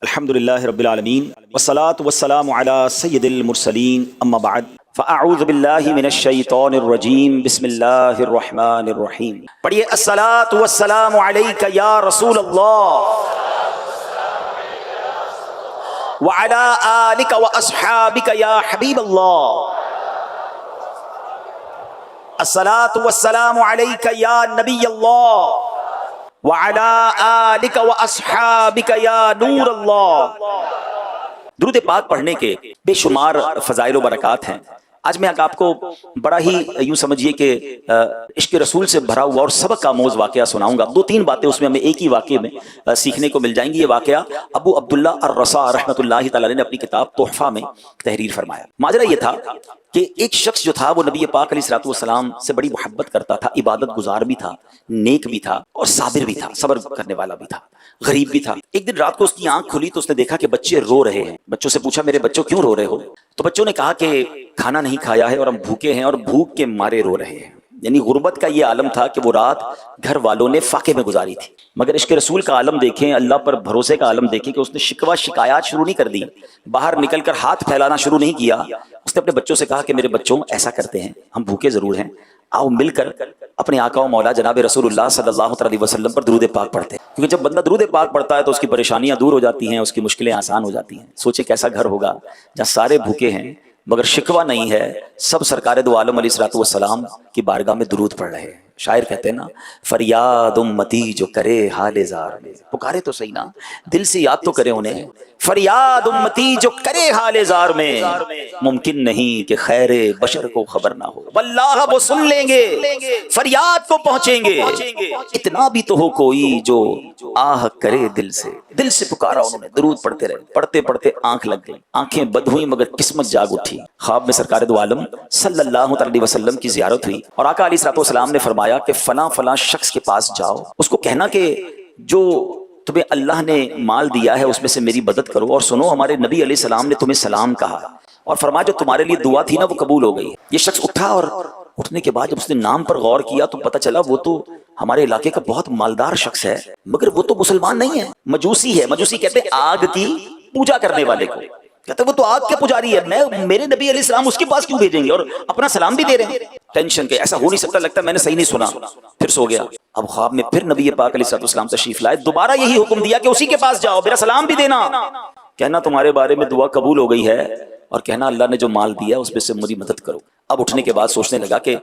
الحمدللہ رب العالمین والصلاة والسلام علی سید المرسلین اما بعد فاعوذ باللہ من الشیطان الرجیم بسم اللہ الرحمن الرحیم. پڑھیے الصلاة والسلام علیک یا رسول اللہ وعلی آلک واصحابک یا حبیب اللہ. الصلاة والسلام علیک یا نبی اللہ وعلی آلک واصحابک یا نور اللہ. درود پاک پڑھنے کے بے شمار فضائل و برکات ہیں. آج میں آپ کو بڑا ہی یوں سمجھیے کہ عشق رسول سے بھرا ہوا اور سبق آموز واقعہ سناؤں گا. دو تین باتیں اس میں ہمیں ایک ہی واقعے میں سیکھنے کو مل جائیں گی. یہ واقعہ ابو عبداللہ الرسا رحمۃ اللہ تعالی نے اپنی کتاب تحفہ میں تحریر فرمایا. ماجرا یہ تھا کہ ایک شخص جو تھا وہ نبی پاک علیہ الصلوۃ والسلام سے بڑی محبت کرتا تھا، عبادت گزار بھی تھا، نیک بھی تھا اور صابر بھی تھا، صبر کرنے والا بھی تھا، غریب بھی تھا. ایک دن رات کو اس کی آنکھ کھلی تو اس نے دیکھا کہ بچے رو رہے ہیں. بچوں سے پوچھا میرے بچوں کیوں رو رہے ہو؟ تو بچوں نے کہا کہ کھانا نہیں کھایا ہے اور ہم بھوکے ہیں اور بھوک کے مارے رو رہے ہیں. یعنی غربت کا یہ عالم تھا کہ وہ رات گھر والوں نے فاقے میں گزاری تھی. مگر عشق رسول کا عالم دیکھیں، اللہ پر بھروسے کا عالم دیکھیں کہ اس نے شکوہ شکایات شروع نہیں کر دی، باہر نکل کر ہاتھ پھیلانا شروع نہیں کیا. اس نے اپنے بچوں سے کہا کہ میرے بچوں ایسا کرتے ہیں، ہم بھوکے ضرور ہیں، آؤ مل کر اپنے آقا و مولا جناب رسول اللہ صلی اللہ علیہ وسلم پر درود پاک پڑھتے ہیں. کیونکہ جب بندہ درود پاک پڑھتا ہے تو اس کی پریشانیاں دور ہو جاتی ہیں، اس کی مشکلیں آسان ہو جاتی ہیں. سوچے کیسا گھر ہوگا جہاں سارے بھوکے ہیں مگر شکوہ نہیں ہے، سب سرکار دو عالم علیہ الصلوۃ والسلام کی بارگاہ میں درود پڑھ رہے ہیں. شاعر کہتے ہیں نا، فریاد امتی جو کرے حال زار میں. پکارے تو صحیح نا، دل سے یاد تو کرے انہیں. فریاد امتی جو کرے حال زار میں، ممکن نہیں کہ خیر بشر کو خبر نہ ہو. واللہ وہ سن لیں گے، فریاد کو پہنچیں گے. اتنا بھی تو ہو کوئی جو آہ کرے دل سے. دل سے پکارا انہوں نے، درود پڑھتے رہے. پڑھتے پڑھتے آنکھ لگ گئی، آنکھیں بد ہوئی مگر قسمت جاگ اٹھی. خواب میں سرکار دو عالم صلی اللہ علیہ وسلم کی زیارت ہوئی اور آقا علیہ الصلوۃ والسلام نے فرمایا کہ فلاں فلاں شخص کے پاس جاؤ، اس کو کہنا کہ جو تمہیں اللہ نے مال دیا ہے اس میں سے میری مدد کرو، اور سنو ہمارے نبی علیہ السلام نے تمہیں سلام کہا اور فرمایا جو تمہارے لیے دعا تھی نا وہ قبول ہو گئی. یہ شخص اٹھا اور اٹھنے کے بعد جب اس نے نام پر غور کیا تو پتہ چلا وہ تو ہمارے علاقے کا بہت مالدار شخص ہے، مگر وہ تو مسلمان نہیں ہے، مجوسی ہے. مجوسی کہتے ہیں آگ کی پوجا کرنے والے کو. کہتے وہ تو آگ کے پجاری ہے، میرے نبی علیہ السلام اس کے پاس کیوں بھیجیں گے اور اپنا سلام بھی دے رہے ہیں. ٹینشن کے ایسا ہو نہیں سکتا، لگتا ہے میں نے صحیح نہیں سنا. پھر سو گیا. اب خواب میں پھر نبی پاک علیہ السلام تشریف لائے، دوبارہ یہی حکم دیا کہ اسی کے پاس جاؤ، میرا سلام بھی دینا، کہنا تمہارے بارے میں دعا قبول ہو گئی ہے اور کہنا اللہ نے جو مال دیا اس میں سے میری مدد کرو. اب اٹھنے کے بعد سوچنے لگا کہ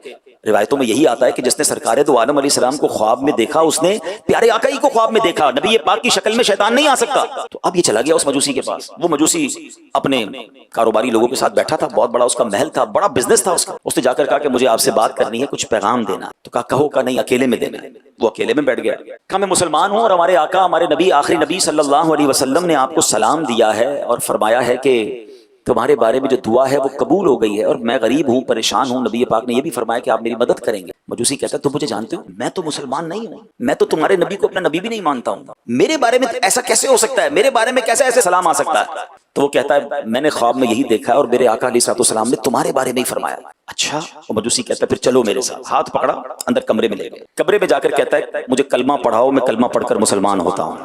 روایتوں میں یہی آتا ہے کہ جس نے سرکار دو عالم علیہ السلام کو خواب میں دیکھا اس نے پیارے آقا ہی کو خواب میں دیکھا. نبی پاک کی شکل میں شیطان نہیں آ سکتا. تو اب یہ چلا گیا اس مجوسی کے پاس. وہ مجوسی اپنے کاروباری لوگوں کے ساتھ بیٹھا تھا، بہت بڑا اس کا محل تھا، بڑا بزنس تھا اس کا. اس نے جا کر کہا کہ مجھے آپ سے بات کرنی ہے، کچھ پیغام دینا. تو کہا کہو. کا نہیں اکیلے میں دینا. وہ اکیلے میں بیٹھ گیا. کہا میں مسلمان ہوں اور ہمارے آقا ہمارے نبی آخری نبی صلی اللہ علیہ وسلم نے آپ کو سلام دیا ہے اور فرمایا ہے کہ تمہارے بارے میں جو دعا ہے وہ قبول ہو گئی ہے اور میں غریب ہوں، پریشان ہوں. نبی پاک نے یہ بھی فرمایا کہ آپ میری مدد کریں گے. مجوسی کہتا ہے تم مجھے جانتے ہو، میں تو مسلمان نہیں ہوں، میں تو تمہارے نبی کو اپنا نبی بھی نہیں مانتا ہوں، میرے بارے میں ایسا کیسے ہو سکتا ہے، میرے بارے میں کیسے ایسے سلام آ سکتا ہے؟ تو وہ کہتا ہے میں نے خواب میں یہی دیکھا اور میرے آقا علیہ الصلوۃ والسلام نے تمہارے بارے میں ہی فرمایا. اچھا. وہ مجوسی کہتا ہے پھر چلو میرے ساتھ. ہاتھ پکڑا، اندر کمرے میں لے گئے. کمرے میں جا کر کہتا ہے مجھے کلمہ پڑھاؤ، میں کلمہ پڑھ کر مسلمان ہوتا ہوں.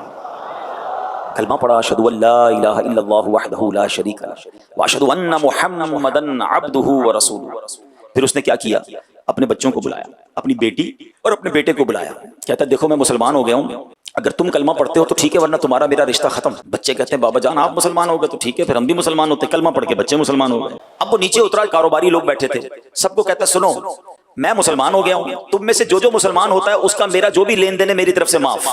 کلمہ پڑھا، اشہد ان لا الہ الا اللہ وحدہ لا شریک لہ واشہد ان محمدا عبدہ ورسولہ. پھر اس نے کیا کیا؟ اپنے بچوں کو بلایا، اپنی بیٹی اور اپنے بیٹے کو بلایا. کہتا ہے دیکھو میں مسلمان ہو گیا ہوں، اگر تم کلمہ پڑھتے ہو تو ٹھیک ہے ورنہ تمہارا میرا رشتہ ختم. بچے کہتے ہیں بابا جان آپ مسلمان ہو گئے تو ٹھیک ہے، پھر ہم بھی مسلمان ہوتے. کلمہ پڑھ کے بچے مسلمان ہو گئے. اب وہ نیچے اترا، کاروباری لوگ بیٹھے تھے، سب کو کہتا ہے سنو میں مسلمان ہو گیا ہوں، تم میں سے جو مسلمان ہوتا ہے اس کا میرا جو بھی لین دین ہے میری طرف سے معاف.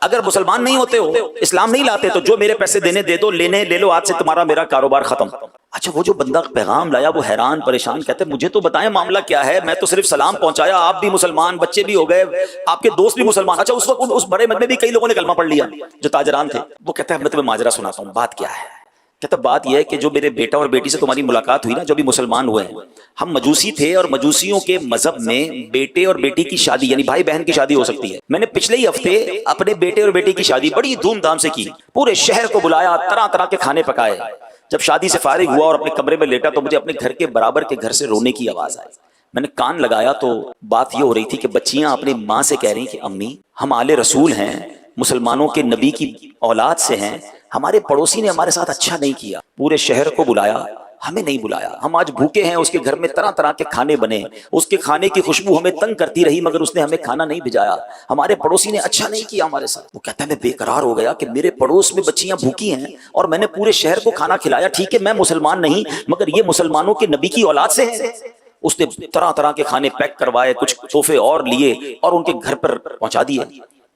اگر مسلمان نہیں ہوتے ہو، اسلام نہیں لاتے تو جو میرے پیسے دینے دے دو، لینے لے لو، آج سے تمہارا میرا کاروبار ختم. اچھا وہ جو بندہ پیغام لایا وہ حیران پریشان، کہتے مجھے تو بتائیں معاملہ کیا ہے، میں تو صرف سلام پہنچایا، آپ بھی مسلمان، بچے بھی ہو گئے، آپ کے دوست بھی مسلمان. اچھا اس وقت اس بڑے مجمع میں بھی کئی لوگوں نے کلمہ پڑھ لیا جو تاجران تھے. وہ کہتا ہے میں تمہیں ماجرا سناتا ہوں، بات کیا ہے؟ کہتا بات یہ ہے کہ جو میرے بیٹا اور بیٹی سے تمہاری ملاقات ہوئی نا، جو بھی مسلمان ہوئے ہیں، ہم مجوسی تھے اور مجوسیوں کے مذہب میں بیٹے اور بیٹی کی شادی یعنی بھائی بہن کی شادی ہو سکتی ہے. میں نے پچھلے ہی ہفتے اپنے بیٹے اور بیٹی کی شادی بڑی دھوم دھام سے کی، پورے شہر کو بلایا، طرح طرح کے کھانے پکائے. جب شادی سے فارغ ہوا اور اپنے کمرے میں لیٹا تو مجھے اپنے گھر کے برابر کے گھر سے رونے کی آواز آئی. میں نے کان لگایا تو بات یہ ہو رہی تھی کہ بچیاں اپنی ماں سے کہہ رہی کہ امی ہم آل رسول ہیں، مسلمانوں کے نبی کی اولاد سے ہیں، ہمارے پڑوسی نے ہمارے ساتھ اچھا نہیں کیا، پورے شہر کو بلایا، ہمیں نہیں بلایا، ہم آج بھوکے ہیں، اس کے گھر میں طرح طرح کے کھانے بنے، اس کے کھانے کی خوشبو ہمیں تنگ کرتی رہی مگر اس نے ہمیں کھانا نہیں بھیجایا، ہمارے پڑوسی نے اچھا نہیں کیا ہمارے ساتھ۔ وہ کہتا ہے میں بے قرار ہو گیا کہ میرے پڑوس میں بچیاں بھوکی ہیں اور میں نے پورے شہر کو کھانا کھلایا، ٹھیک ہے میں مسلمان نہیں مگر یہ مسلمانوں کے نبی کی اولاد سے ہیں۔ اس نے طرح طرح کے کھانے پیک کروائے، کچھ تحفے اور لیے اور ان کے گھر پر پہنچا دیے،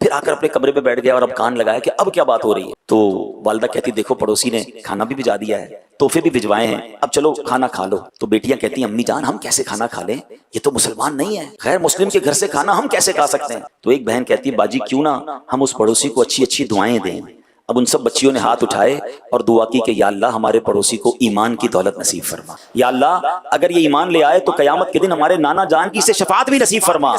پھر آ کر اپنے کمرے پہ بیٹھ گیا اور اب کان لگایا کہ اب کیا بات ہو رہی ہے۔ تو والدہ کہتی دیکھو پڑوسی نے کھانا بھی بھجا دیا ہے، تحفے بھی بھجوائے ہیں، اب چلو کھانا کھا لو۔ تو بیٹیاں کہتی ہیں امی جان ہم کیسے کھانا کھا لیں، یہ تو مسلمان نہیں ہے، غیر مسلم کے گھر سے کھانا ہم کیسے کھا سکتے ہیں۔ تو ایک بہن کہتی ہے باجی کیوں نہ ہم اس پڑوسی کو اچھی اچھی دعائیں دیں۔ اب ان سب بچیوں نے ہاتھ اٹھائے اور دعا کی کہ یا اللہ ہمارے پڑوسی کو ایمان کی دولت نصیب فرما، یا اللہ اگر یہ ایمان لے آئے تو قیامت کے دن ہمارے نانا جان کی سے شفاعت بھی نصیب فرما۔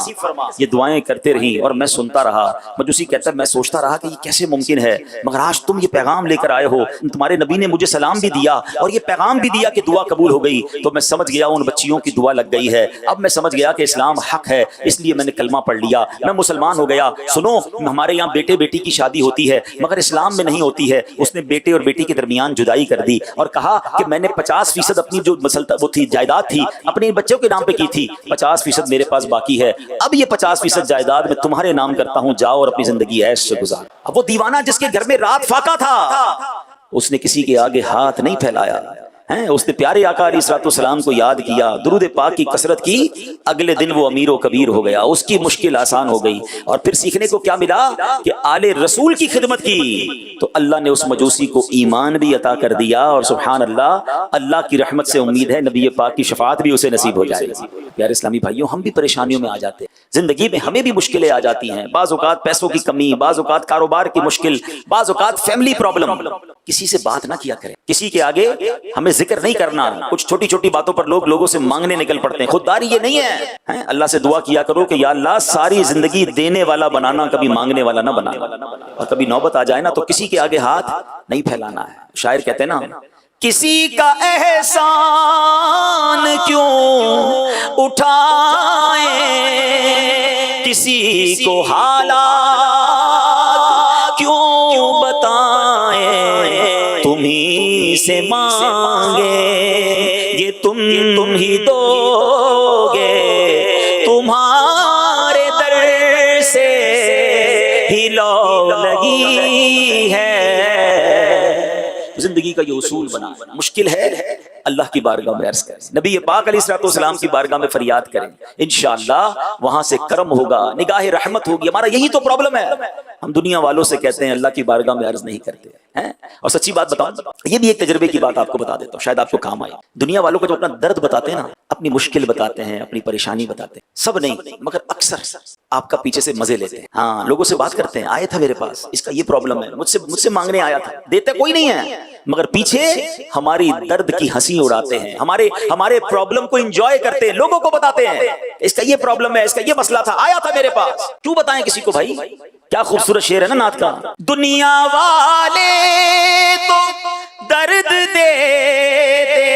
یہ دعائیں کرتے رہی اور میں سنتا رہا۔ مجوسی کہتا ہے میں سوچتا رہا کہ یہ کیسے ممکن ہے، مگر آج تم یہ پیغام لے کر آئے ہو، تمہارے نبی نے مجھے سلام بھی دیا اور یہ پیغام بھی دیا کہ دعا قبول ہو گئی، تو میں سمجھ گیا ان بچیوں کی دعا لگ گئی ہے۔ اب میں سمجھ گیا کہ اسلام حق ہے، اس لیے میں نے کلمہ پڑھ لیا، میں مسلمان ہو گیا۔ سنو ہمارے یہاں بیٹے بیٹی کی شادی ہوتی ہے مگر اسلام میں نہیں ہوتی ہے۔ اس نے بیٹے اور بیٹی کے درمیان جدائی کر دی اور کہا کہ میں نے 50% اپنی جو وہ تھی جائیداد تھی اپنے بچوں کے نام پہ کی تھی، 50% میرے پاس باقی ہے، اب یہ 50% جائیداد میں تمہارے نام کرتا ہوں، جاؤ اور اپنی زندگی ایش سے گزار۔ اب وہ دیوانہ جس کے گھر میں رات فاقہ تھا اس نے کسی کے آگے ہاتھ نہیں پھیلایا، اس نے پیارے آقا علیہ الصلوۃ والسلام کو یاد کیا، درود پاک کی کثرت کی، اگلے دن وہ امیر و کبیر ہو گیا، اس کی مشکل آسان ہو گئی۔ اور پھر سیکھنے کو کیا ملا کہ آل رسول کی خدمت کی تو اللہ نے اس مجوسی کو ایمان بھی عطا کر دیا، اور سبحان اللہ اللہ کی رحمت سے امید ہے نبی پاک کی شفاعت بھی اسے نصیب ہو جائے گی۔ پیارے اسلامی بھائیوں ہم بھی پریشانیوں میں آ جاتے ہیں، زندگی میں ہمیں بھی مشکلیں آ جاتی ہیں، بعض اوقات پیسوں کی کمی، بعض اوقات کاروبار کی مشکل، بعض اوقات فیملی پرابلم۔ کسی سے بات نہ کیا کریں، کسی کے آگے ہمیں ذکر نہیں کرنا، کچھ چھوٹی چھوٹی باتوں پر لوگوں سے مانگنے نکل پڑتے ہیں، خودداری یہ نہیں ہے۔ اللہ سے دعا کیا کرو کہ یا اللہ ساری زندگی دینے والا بنانا، کبھی مانگنے والا نہ بنانا، اور کبھی نوبت آ جائے نا تو کسی کے آگے ہاتھ نہیں پھیلانا ہے۔ شاعر کہتے ہیں نا کسی کا احسان کیوں اٹھائیں، کسی کو حالات کیوں بتائیں، تمہیں سے مانگے یہ تم ہی دو گے، تمہارے در سے ہی لو لگی ہے۔ زندگی کا یہ اصول بنا، مشکل ہے اللہ کی بارگاہ میں عرض کریں، نبی پاک علیہ الصلوۃ والسلام کی بارگاہ میں فریاد کریں، انشاءاللہ وہاں سے کرم ہوگا، نگاہ رحمت ہوگی۔ ہمارا یہی تو پرابلم ہے، ہم دنیا والوں سے کہتے ہیں اللہ کی بارگاہ میں عرض نہیں کرتے ہیں۔ اور سچی بات بتاؤں، یہ بھی ایک تجربے کی بات آپ کو بتا دیتا ہوں، شاید آپ کو کام آئے۔ دنیا والوں کو جو اپنا درد بتاتے ہیں نا، اپنی مشکل بتاتے ہیں، اپنی پریشانی بتاتے ہیں، سب نہیں مگر اکثر آپ کا پیچھے سے مزے لیتے ہیں۔ ہاں لوگوں سے بات کرتے ہیں، آیا تھا میرے پاس، اس کا یہ پرابلم ہے، مجھ سے مانگنے آیا تھا، دیتے کوئی نہیں ہے مگر پیچھے ہماری درد کی ہنسی اڑاتے ہیں، ہمارے پرابلم کو انجوائے کرتے ہیں، لوگوں کو بتاتے ہیں اس کا یہ پرابلم ہے، اس کا یہ مسئلہ تھا، آیا تھا میرے پاس۔ کیوں بتائیں کسی کو بھائی؟ کیا خوبصورت شعر ہے نا نعت کا، دنیا والے تو درد دیتے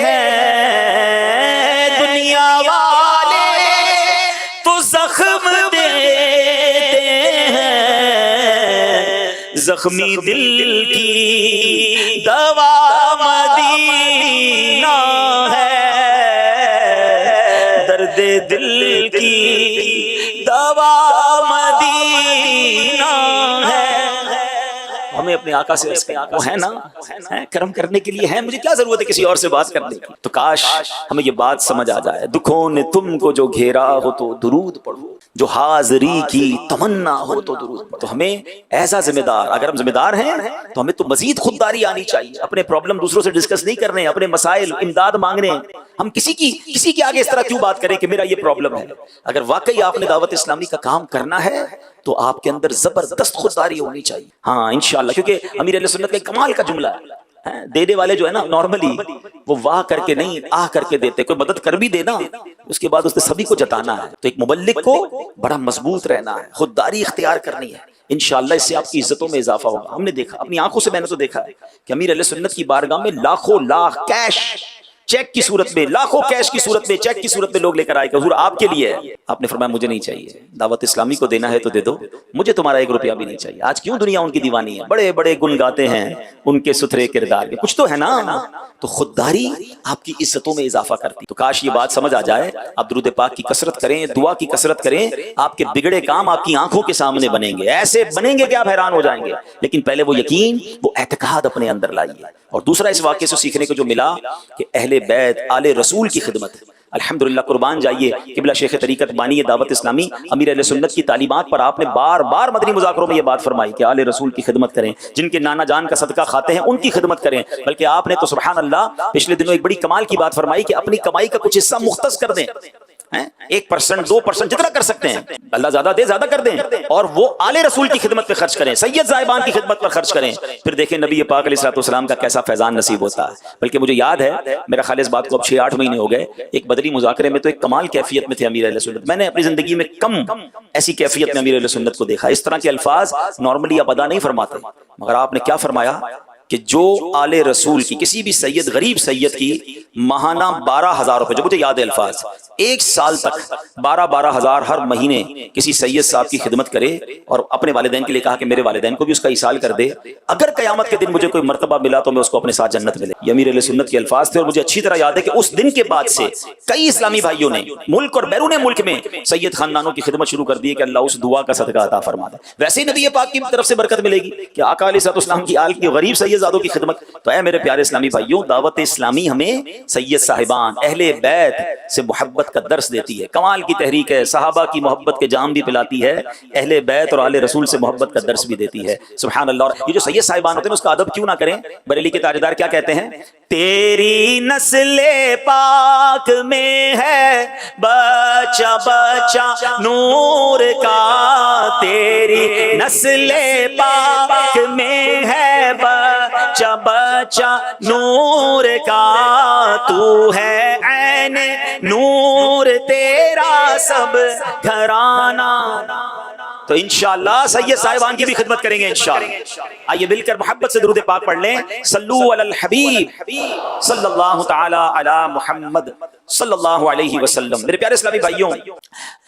ہیں، دنیا والے تو زخم دیتے ہیں، زخمی دل کی دوا مدینہ ہے، درد دل کی دوا مدینہ ہے۔ ہمیں اپنے آقا سے وہ ہے نا، کرم کرنے کے لیے ہے، مجھے کیا ضرورت ہے کسی اور سے بات کرنے کی؟ تو کاش ہمیں یہ بات سمجھ آ جائے، دکھوں نے تم کو جو گھیرا ہو تو درود پڑھو، جو حاضری کی تمنا ہو تو درود پڑھو۔ تو ہمیں ایسا ذمہ دار، اگر ہم ذمہ دار ہیں تو ہمیں تو مزید خودداری آنی چاہیے، اپنے پرابلم دوسروں سے ڈسکس نہیں کرنے، اپنے مسائل امداد مانگنے۔ ہم کسی کے آگے اس طرح کیوں بات کریں کہ میرا یہ پرابلم ہے؟ اگر واقعی آپ نے دعوت اسلامی کا کام کرنا ہے تو آپ کے اندر زبردست خودداری ہونی چاہیے۔ ہاں انشاءاللہ، کیونکہ امیر اہل سنت کا ایک کمال کا جملہ ہے، دینے والے جو ہے نا نارملی وہ واہ کر کے نہیں آہ کر کے دیتے، کوئی مدد کر بھی دینا اس کے بعد اس نے سبھی کو جتانا ہے۔ تو ایک مبلغ کو بڑا مضبوط رہنا ہے، خودداری اختیار کرنی ہے، انشاءاللہ اس سے آپ کی عزتوں میں اضافہ ہوگا۔ ہم نے دیکھا، اپنی آنکھوں سے میں نے تو دیکھا ہے کہ امیر اہل سنت کی بارگاہ میں لاکھوں لاکھ کیش چیک کی صورت میں، لاکھوں کیش کی صورت میں، چیک کی صورت میں لوگ لے کر آئے کہ حضور آپ کے لیے ہے. آپ نے فرمایا مجھے نہیں چاہیے، دعوت اسلامی کو دینا ہے تو دے دو، مجھے تمہارا 1 روپیہ بھی نہیں چاہیے. آج کیوں دنیا ان کی دیوانی ہے؟ بڑے بڑے گن گاتے ہیں ان کے ستھرے کردار کے، کچھ تو ہے نا. تو خودداری آپ کی عزتوں میں اضافہ کرتی. تو کاش یہ بات سمجھ آ جائے. آپ درود پاک کی کثرت کریں، دعا کی کثرت کریں، آپ کے بگڑے کام آپ کی آنکھوں کے سامنے بنیں گے، ایسے بنیں گے کہ آپ حیران ہو جائیں گے. لیکن پہلے وہ یقین، وہ اعتقاد اپنے اندر لائیے. اور دوسرا اس واقعے سے سیکھنے کو جو ملا کہ اہل بیت آل رسول کی خدمت. الحمدللہ قربان جائیے قبلہ شیخ طریقت بانی دعوت اسلامی امیر اہل سنت کی تعلیمات پر آپ نے بار بار مدنی مذاکروں میں یہ بات فرمائی کہ آل رسول کی خدمت کریں، جن کے نانا جان کا صدقہ کھاتے ہیں ان کی خدمت کریں. بلکہ آپ نے تو سبحان اللہ پچھلے دنوں ایک بڑی کمال کی بات فرمائی کہ اپنی کمائی کا کچھ حصہ مختص کر دیں. 1%، 2% جتنا کر سکتے ہیں، اللہ زیادہ دے زیادہ کر دیں، اور وہ آل رسول کی خدمت پہ خرچ کریں، سید صاحبان کی خدمت پر خرچ کریں. پھر دیکھیں نبی پاک علیہ الصلوۃ والسلام کا کیسا فیضان نصیب ہوتا ہے. بلکہ مجھے یاد ہے، میرا خیال اس بات کو اب 6-8 مہینے ہو گئے، ایک بدری مذاکرے میں تو ایک کمال کیفیت میں تھے امیر اہل سنت. میں نے اپنی زندگی میں کم ایسی کیفیت میں امیر اہل سنت کو دیکھا. اس طرح کے الفاظ نارملی آپ ادا نہیں فرماتے، مگر آپ نے کیا فرمایا کہ جو آل رسول کی کسی بھی سید، غریب سید کی ماہانہ 12,000 روپے، جو مجھے یاد ہے الفاظ، 1 سال تک 12,000 ہر مہینے کسی سید صاحب کی خدمت کرے، اور اپنے والدین کے لیے کہا کہ میرے والدین کو بھی اس کا ایصال کر دے، اگر قیامت کے دن مجھے کوئی مرتبہ ملا تو میں اس کو اپنے ساتھ جنت ملے. یہ امیر اہل سنت کے الفاظ تھے. اور مجھے اچھی طرح یاد ہے کہ اس دن کے بعد سے کئی اسلامی بھائیوں نے ملک اور بیرون ملک میں سید خاندانوں کی خدمت شروع کر دی کہ اللہ اس دعا کا صدقہ عطا فرما دے. ویسے ہی نبی پاک کی طرف سے برکت ملے گی کہ آقا علیہ السلام کی آل کی غریب سید زادوں کی خدمت. تو اے میرے پیارے اسلامی بھائیوں، دعوت اسلامی ہمیں سید صاحبان اہل بیت سے محبت کا درس دیتی ہے. کمال کی تحریک ہے، صحابہ کی محبت کے جام بھی پلاتی ہے، اہل بیت اور آل رسول سے محبت کا درس بھی دیتی ہے. سبحان اللہ. اور یہ جو سید صاحبان ہوتے ہیں اس کا ادب کیوں نہ کریں. بریلی کے تاجدار کیا کہتے ہیں؟ تیری نسل پاک میں ہے بچہ بچہ نور کا، تیری نسل پاک میں ہے بچہ بچہ نور کا، تو ہے عین نور تیرا سب گھرانہ. تو انشاءاللہ سید صاحبان کی بھی خدمت کریں گے انشاءاللہ. آئیے مل کر محبت سے درود پاک پڑھ لیں. صلو علی الحبیب صلی اللہ تعالی علی محمد صلی اللہ علیہ وسلم. میرے پیارے اسلامی بھائیوں،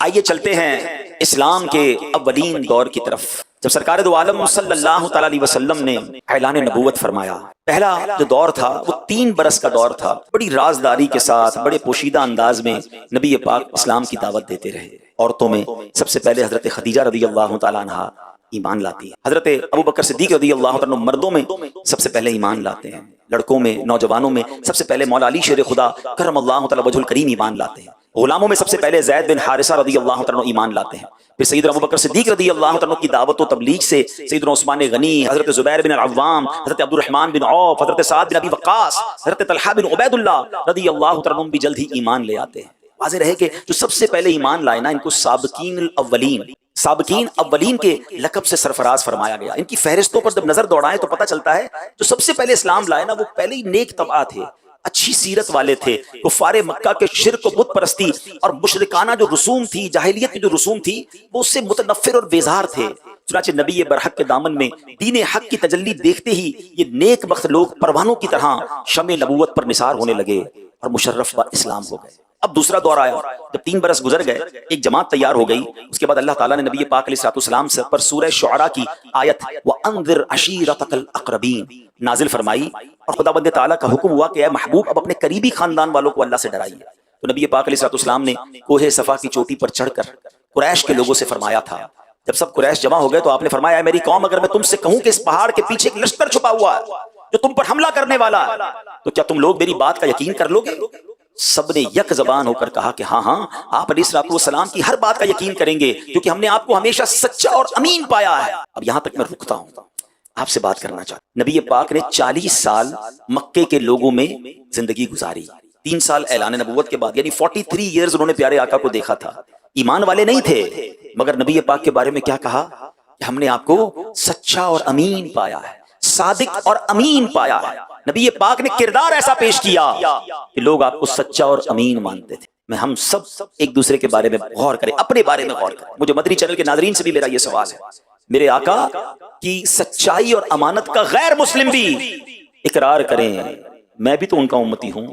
آئیے چلتے ہیں اسلام کے اولین دور کی طرف. جب سرکار دو عالم صلی اللہ تعالی علیہ وسلم نے اعلان نبوت فرمایا، پہلا جو دور تھا وہ 3 برس کا دور تھا. بڑی رازداری کے ساتھ، بڑے پوشیدہ انداز میں نبی پاک اسلام کی دعوت دیتے رہے. عورتوں میں سب سے پہلے حضرت خدیجہ رضی اللہ تعالیٰ عنہا ایمان لاتی ہے. حضرت ابوبکر صدیق رضی اللہ تعالیٰ عنہ مردوں میں سب سے پہلے ایمان لاتے ہیں. لڑکوں میں، نوجوانوں میں سب سے پہلے مولا علی شیر خدا کرم اللہ تعالیٰ وجہ الکریم ایمان لاتے ہیں. غلاموں میں سب سے پہلے زید بن حارثہ رضی اللہ تعالیٰ عنہ ایمان لاتے ہیں. پھر سیدنا ابوبکر صدیق رضی اللہ تعالیٰ عنہ کی دعوت و تبلیغ سے سیدنا عثمان غنی، حضرت زبیر بن العوام، حضرت عبد الرحمن بن عوف، حضرت سعد بن ابی وقاص، حضرت طلحہ بن عبید اللہ رضی اللہ تعالیٰ عنہ بھی جلد ہی ایمان لے آتے ہیں. واضح رہے کہ جو سب سے پہلے ایمان لائے نا، ان کو سابقین الاولین، سابقین اولین کے لقب سے سرفراز فرمایا گیا. ان کی فہرستوں پر جب نظر دوڑائیں تو پتہ چلتا ہے جو سب سے پہلے اسلام لائے نا وہ پہلے ہی نیک طبع تھے، اچھی سیرت والے تھے. کفار مکہ کے شرک و بت پرستی اور مشرکانہ جو رسوم تھی، جاہلیت کی جو رسوم تھی، وہ اس سے متنفر اور بیزار تھے. چنانچہ نبی برحق کے دامن میں دین حق کی تجلی دیکھتے ہی یہ نیک بخت لوگ پروانوں کی طرح شمع نبوت پر نثار ہونے لگے اور مشرف اسلام ہو گئے. اب دوسرا دور آیا. جب 3 برس گزر گئے، ایک جماعت تیار ہو گئی. اس کے بعد اللہ تعالیٰ نے نبی پاک علیہ السلام سے پر سورہ شعراء کی آیت وَأَنذِرْ عَشِيرَتَكَ الْأَقْرَبِينَ نازل فرمائی، اور خدا بند تعالیٰ کا حکم ہوا کہ اے محبوب اب اپنے قریبی خاندان والوں کو اللہ سے ڈرائیے. تو نبی پاک علیہ السلام نے کوہ صفا کی چوٹی پر چڑھ کر قریش کے لوگوں سے فرمایا تھا. جب سب قریش جمع ہو گئے تو آپ نے فرمایا، اے میری قوم، اگر میں تم سے کہوں کہ اس پہاڑ کے پیچھے ایک لشکر چھپا ہوا ہے جو تم پر حملہ کرنے والا ہے، تو کیا تم لوگ میری بات کا یقین کر لو گے؟ سب نے یک زبان ہو کر کہا کہ ہاں ہاں، آپ علیہ الصلوۃ والسلام کی ہر بات کا یقین کریں گے، کیونکہ ہم نے آپ کو ہمیشہ سچا اور امین پایا ہے. اب یہاں تک میں رکتا ہوں، آپ سے بات کرنا چاہتا ہوں. نبی پاک نے 40 سال مکے کے لوگوں میں زندگی گزاری. 3 سال اعلان نبوت کے بعد، یعنی 43 ایئرز انہوں نے پیارے آقا کو دیکھا تھا. ایمان والے نہیں تھے، مگر نبی پاک کے بارے میں کیا کہا کہ ہم نے آپ کو سچا اور امین پایا ہے، صادق اور امین پایا ہے. نبی پاک نے کردار ایسا پیش کیا کہ لوگ آپ کو سچا اور امین مانتے تھے. میں ہم سب ایک دوسرے کے بارے میں غور کریں، اپنے بارے میں غور کریں. مجھے مدری چینل کے ناظرین سے بھی میرا یہ سوال ہے، میرے آقا کی سچائی اور امانت کا غیر مسلم بھی اقرار کریں، میں بھی تو ان کا امتی ہوں،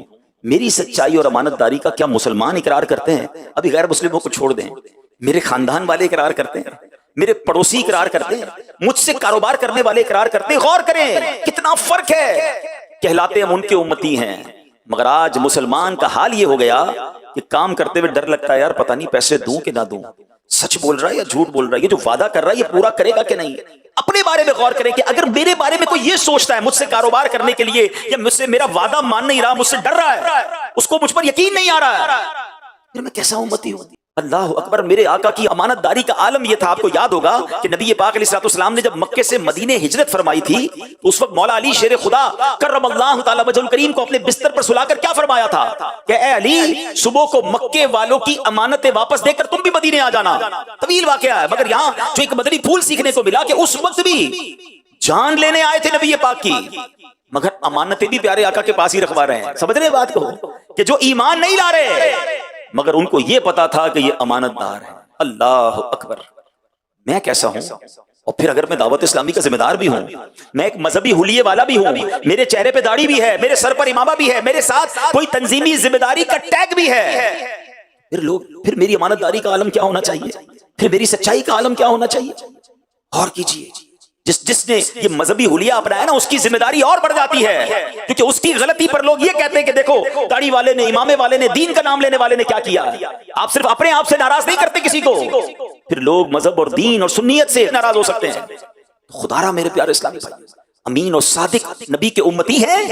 میری سچائی اور امانت داری کا کیا مسلمان اقرار کرتے ہیں؟ ابھی غیر مسلموں کو چھوڑ دیں، میرے خاندان والے اقرار کرتے ہیں، میرے پڑوسی اقرار کرتے ہیں، مجھ سے کاروبار کرنے والے اقرار کرتے ہیں۔ غور کریں کتنا فرق ہے۔ کہلاتے ہم ان کے امتی ہیں، مگر آج مسلمان کا حال یہ ہو گیا کہ کام کرتے ہوئے ڈر لگتا ہے، یار پتہ نہیں پیسے دوں کہ نہ دوں، سچ بول رہا ہے یا جھوٹ بول رہا ہے، یہ جو وعدہ کر رہا ہے یہ پورا کرے گا کہ نہیں۔ اپنے بارے میں غور کریں کہ اگر میرے بارے میں کوئی یہ سوچتا ہے مجھ سے کاروبار کرنے کے لیے، یا مجھ سے میرا وعدہ مان نہیں رہا، مجھ سے ڈر رہا ہے، اس کو مجھ پر یقین نہیں آ رہا ہے، پھر میں کیسا امتی ہوں؟ اللہ اکبر۔ میرے آقا کی امانت داری کا عالم یہ تھا، آپ کو یاد ہوگا کہ نبی پاک علیہ الصلوۃ والسلام نے جب مکے سے مدینے ہجرت فرمائی تھی تو اس وقت مولا علی شیر خدا کرم اللہ تعالی وجہ الکریم کو اپنے بستر پر سلا کر کیا فرمایا تھا کہ اے علی، صبح کو مکے والوں کی امانتیں واپس دے کر تم بھی مدینے آ جانا۔ طویل واقعہ ہے، مگر یہاں جو ایک مدنی پھول سیکھنے کو ملا کہ اس وقت بھی جان لینے آئے تھے نبی پاک کی، مگر امانتیں بھی پیارے آقا کے پاس ہی رکھوا رہے ہیں۔ سمجھ رہے بات کو کہ جو ایمان نہیں لا رہے مگر ان کو یہ پتا تھا کہ یہ امانت دار ہے۔ اللہ اکبر۔ میں کیسا ہوں؟ اور پھر اگر میں دعوت اسلامی کا ذمہ دار بھی ہوں، میں ایک مذہبی حلیے والا بھی ہوں، میرے چہرے پہ داڑھی بھی ہے، میرے سر پر امامہ بھی ہے، میرے ساتھ کوئی تنظیمی ذمہ داری کا ٹیگ بھی ہے، پھر میری امانت داری کا عالم کیا ہونا چاہیے؟ پھر میری سچائی کا عالم کیا ہونا چاہیے؟ غور کیجیے، جس نے یہ مذہبی حلیہ اپنایا نا، اس کی ذمہ داری اور بڑھ جاتی ہے، کیونکہ اس کی غلطی پر لوگ یہ کہتے ہیں کہ دیکھو داڑھی والے نے، امامے والے نے، دین کا نام لینے والے نے کیا کیا۔ آپ صرف اپنے آپ سے ناراض نہیں کرتے کسی کو، پھر لوگ مذہب اور دین اور سنیت سے ناراض ہو سکتے ہیں۔ خدا را میرے پیارے اسلامی بھائی، امین اور صادق نبی کے امتی ہیں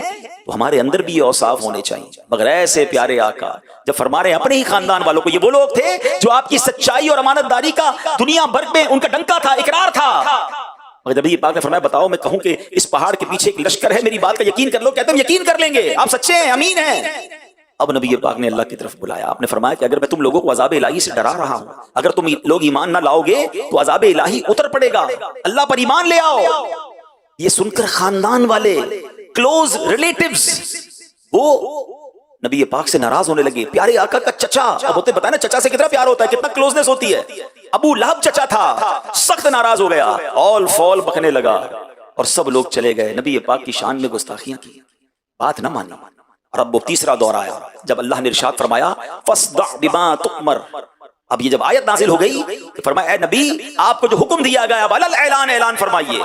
تو ہمارے اندر بھی یہ اوصاف ہونے چاہیے۔ مگر ایسے پیارے آقا جب فرما رہے ہیں اپنے ہی خاندان والوں کو، یہ وہ لوگ تھے جو آپ کی سچائی اور امانت داری کا دنیا بھر میں ان کا ڈنکا تھا، اقرار تھا۔ مگر جب یہ پاک نے فرمایا بتاؤ، میں کہوں کہ اس پہاڑ کے پیچھے ایک لشکر ہے، میری بات کا یقین کر لو، کہتے ہیں ہم یقین کر لیں گے، آپ سچے ہیں، امین ہیں۔ اب نبی پاک نے اللہ کی طرف بلایا، آپ نے فرمایا کہ اگر میں تم لوگوں کو عذاب الہی سے ڈرا رہا ہوں، اگر تم لوگ ایمان نہ لاؤ گے تو عذاب الہی اتر پڑے گا، اللہ پر ایمان لے آؤ۔ یہ سن کر خاندان والے، کلوز ریلیٹیوز، وہ نبی پاک سے ناراض ہونے لگے۔ پیارے آقا کا چچا، اب ہوتے بتائیں نا چچا سے کتنا پیار ہوتا ہے، کتنا کلوزنس ہوتی ہے۔ ابو لہب چچا تھا، سخت ناراض ہو گیا، آل فال بکنے لگا اور سب لوگ چلے گئے، نبی پاک کی شان میں گستاخیاں کی، بات نہ مانی۔ اور اب وہ تیسرا دور آیا جب اللہ نے ارشاد فرمایا فاصدع بما تؤمر۔ اب یہ جب آیت نازل ہو گئی کہ فرمایا اے نبی، آپ کو جو حکم دیا گیا اب علی اعلان، اعلان فرمائیے،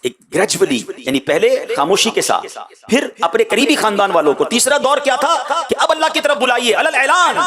ایک گریجولی، یعنی پہلے خاموشی کے ساتھ، پھر اپنے قریبی خاندان والوں کو۔ تیسرا دور کیا تھا کہ اب اللہ کی طرف بلائیے، علی اعلان۔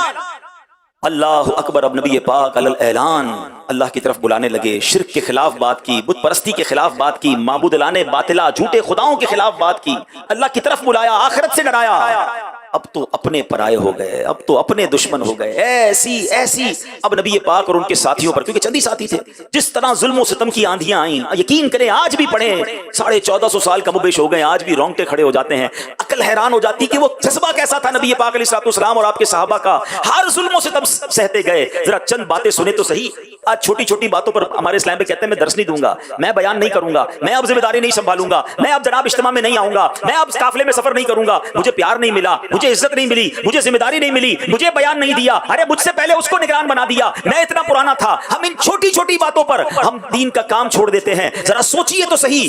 اللہ اکبر، اب نبی پاک علی اعلان اللہ کی طرف بلانے لگے، شرک کے خلاف بات کی، بت پرستی کے خلاف بات کی، معبود لانے باطلا جھوٹے خداؤں کے خلاف بات کی، اللہ کی طرف بلایا، آخرت سے ڈرایا۔ اب تو اپنے پرائے ہو گئے، اب تو اپنے دشمن ہو گئے، ایسی اب نبی پاک اور ان کے ساتھیوں پر، کیونکہ چند ہی ساتھی تھے، جس طرح ظلم و ستم کی آندھیاں آئیں، یقین کریں آج بھی پڑھیں، 1450 سال کم و بیش ہو گئے، آج بھی رونگٹے کھڑے ہو جاتے ہیں، عقل حیران ہو جاتی کہ وہ جذبہ کیسا تھا نبی پاک علیہ السلام اور آپ کے صحابہ کا، ہر ظلم و ستم سہتے گئے۔ ذرا چند باتیں سنیں تو صحیح، آج چھوٹی چھوٹی باتوں پر ہمارے اسلام پہ کہتے ہیں میں درس نہیں دوں گا، میں بیان نہیں کروں گا، میں اب ذمہ داری نہیں سنبھالوں گا، میں اب جناب اجتماع میں نہیں آؤں گا، میں اب قافلے میں سفر نہیں کروں گا، مجھے پیار نہیں ملا، مجھے عزت نہیں ملی، مجھے ذمہ داری نہیں ملی، مجھے بیان نہیں دیا، ارے مجھ سے پہلے اس کو نگران بنا دیا، میں اتنا پرانا تھا۔ ہم ان چھوٹی چھوٹی باتوں پر ہم دین کا کام چھوڑ دیتے ہیں۔ ذرا سوچئے تو صحیح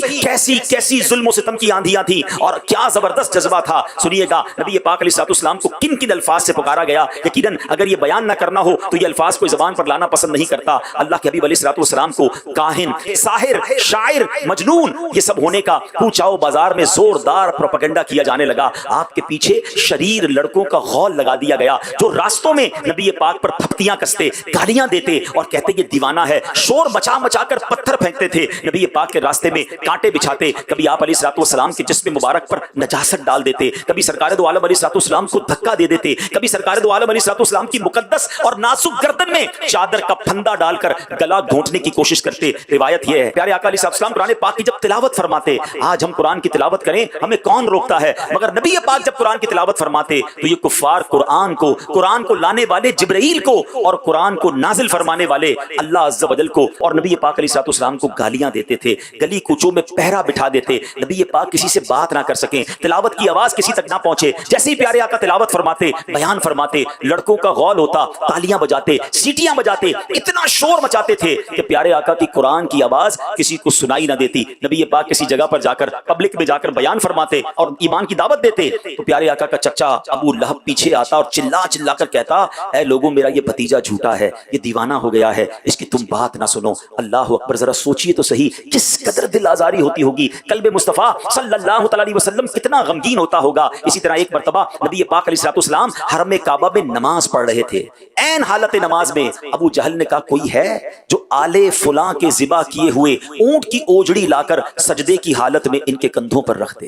کیسی ظلم و ستم کی آندھیاں تھیں اور کیا زبردست جذبہ تھا۔ سنیے گا نبی پاک علیہ السلام کو کن کن الفاظ سے پکارا گیا، یقیناً اگر یہ بیان نہ کرنا ہو تو یہ الفاظ کوئی زبان پر لانا پسند نہیں کرتا۔ اللہ کے حبیب علیہ السلام کو کاہن، ساحر، شاعر، مجنون یہ سب ہونے کا کوچاؤ بازار میں زوردار پروپیگنڈا کیا جانے لگا۔ آپ کے پیچھے شریر لڑکوں کا غول لگا دیا گیا جو راستوں میں نبی پاک پر تھپتیاں کستے، گالیاں دیتے اور کہتے یہ دیوانہ ہے، شور مچا مچا کر پتھر پھینکتے تھے، نبی پاک کے راستے میں کانٹے بچھاتے، کبھی آپ علیہ السلام کے جسم مبارک پر نجاست ڈال دیتے، کبھی سرکار دو عالم علیہ السلام کو دھکا دے دیتے، کبھی سرکار دو عالم علیہ السلام کی مقدس اور نازک گردن میں چادر کا پھندا ڈال کر گلا گھونٹنے کی کوشش کرتے۔ روایت یہ ہے پیارے آقا علیہ السلام قرآن پاک کی جب تلاوت فرماتے، آج ہم قرآن کی تلاوت کریں ہمیں کون روکتا ہے، مگر نبی پاک جب قرآن کی تلاوت فرماتے تو یہ کفار قرآن کو لانے والے جبرائیل کو اور قرآن کو نازل فرمانے والے اللہ عز و جل کو اور نبی پاک علیہ السلام کو گالیاں دیتے تھے، گلی کوچوں میں پہرا بٹھا دیتے، نبی پاک کسی سے بات نہ کر سکیں، تلاوت کی آواز کسی تک نہ پہنچے۔ جیسے ہی پیارے آقا تلاوت فرماتے، بیان فرماتے، لڑکوں کا غول ہوتا، تالیاں بجاتے، سیٹیاں بجاتے، اتنا شور مچاتے تھے کہ پیارے آقا کی قرآن کی آواز کسی کو سنائی نہ دیتی۔ نبی پاک کسی جگہ پر جا کر پبلک میں جا کر بیان فرماتے اور ایمان کی دعوت دیتے تو پیارے آقا کا چچا ابو لہب پیچھے آتا اور چلا چلا کر کہتا اے لوگوں میرا یہ بھتیجا جھوٹا ہے، یہ دیوانہ ہو گیا ہے، اس کی تم بات نہ سنو۔ اللہ اکبر، ذرا سوچئے تو صحیح کس قدر دل آزاری ہوتی ہوگی، قلب مصطفیٰ صلی اللہ تعالی علیہ وسلم کتنا غمگین ہوتا ہوگا۔ اسی طرح ایک مرتبہ نبی پاک علیہ السلام حرم کعبہ میں نماز پڑھ رہے تھے، عین حالت نماز میں ابو جہل نے کہا کوئی ہے جو آلے فلاں کے ذبح کیے ہوئے اونٹ کی اوجڑی لا کر سجدے کی حالت میں ان کے کندھوں پر رکھ دے۔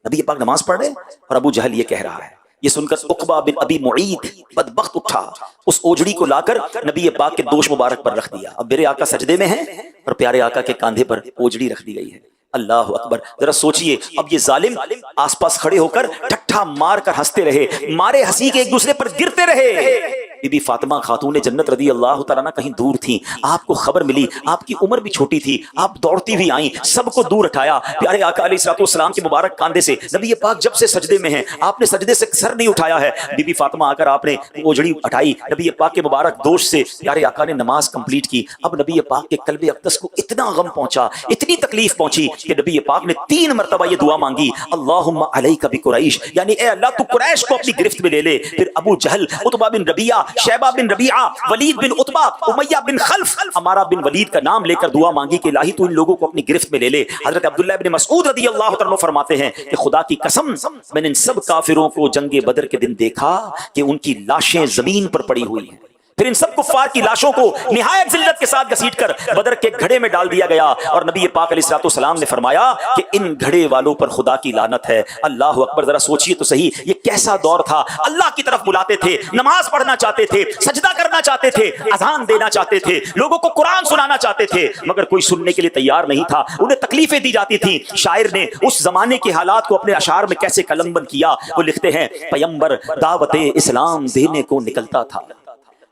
نبی پاک نماز پڑھ رہے اور ابو جہل یہ کہہ رہا ہے۔ یہ سن کر عقبہ بن ابی معیط بدبخت اٹھا، اس اوجڑی کو لا کر نبی پاک کے دوش مبارک پر رکھ دیا۔ اب میرے آقا سجدے میں ہیں اور پیارے آقا کے کاندھے پر اوجڑی رکھ دی گئی ہے۔ اللہ اکبر، ذرا سوچئے اب یہ ظالم آس پاس کھڑے ہو کر ٹھٹھا مار کر ہنستے رہے، مارے ہنسی کے ایک دوسرے پر گرتے رہے۔ بی بی فاطمہ خاتون جنت رضی اللہ تعالیٰ عنہ کہیں دور تھیں، آپ کو خبر ملی، آپ کی عمر بھی چھوٹی تھی، آپ دوڑتی ہوئی آئیں، سب کو دور اٹھایا، پیارے آقا علیہ السلام کے مبارک کاندھے سے نبی پاک جب سے سجدے میں ہیں آپ نے سجدے سے سر نہیں اٹھایا ہے۔ بی بی فاطمہ آ کر آپ نے اوجڑی اٹھائی، نبی پاک کے مبارک دوش سے پیارے آقا نے نماز کمپلیٹ کی۔ اب نبی پاک کے قلب اقدس کو اتنا غم پہنچا، اتنی تکلیف پہنچی کہ نبی پاک نے 3 مرتبہ یہ دعا مانگی، اللہم علیک بقریش، یعنی اے اللہ تو قریش کو اپنی گرفت میں لے لے۔ پھر ابو جہل، عتبہ بن ربیعہ، شیبہ بن ربیعہ، ولید بن عتبہ، امیہ بن خلف، امارہ بن ولید کا نام لے کر دعا مانگی کہ الہی تو ان لوگوں کو اپنی گرفت میں لے لے۔ حضرت عبداللہ بن مسعود رضی اللہ عنہ فرماتے ہیں کہ خدا کی قسم میں نے ان سب کافروں کو جنگ بدر کے دن دیکھا کہ ان کی لاشیں زمین پر پڑی ہوئی ہیں، پھر ان سب کفار کی لاشوں کو نہایت ذلت کے ساتھ گھسیٹ کر بدر کے گھڑے میں ڈال دیا گیا، اور نبی پاک علیہ السلام نے فرمایا کہ ان گھڑے والوں پر خدا کی لعنت ہے۔ اللہ اکبر، ذرا سوچئے تو صحیح یہ کیسا دور تھا۔ اللہ کی طرف بلاتے تھے، نماز پڑھنا چاہتے تھے، سجدہ کرنا چاہتے تھے، اذان دینا چاہتے تھے، لوگوں کو قرآن سنانا چاہتے تھے، مگر کوئی سننے کے لیے تیار نہیں تھا، انہیں تکلیفیں دی جاتی تھیں۔ شاعر نے اس زمانے کے حالات کو اپنے اشعار میں کیسے قلم بند کیا، وہ لکھتے ہیں پیمبر دعوت اسلام دینے کو نکلتا تھا،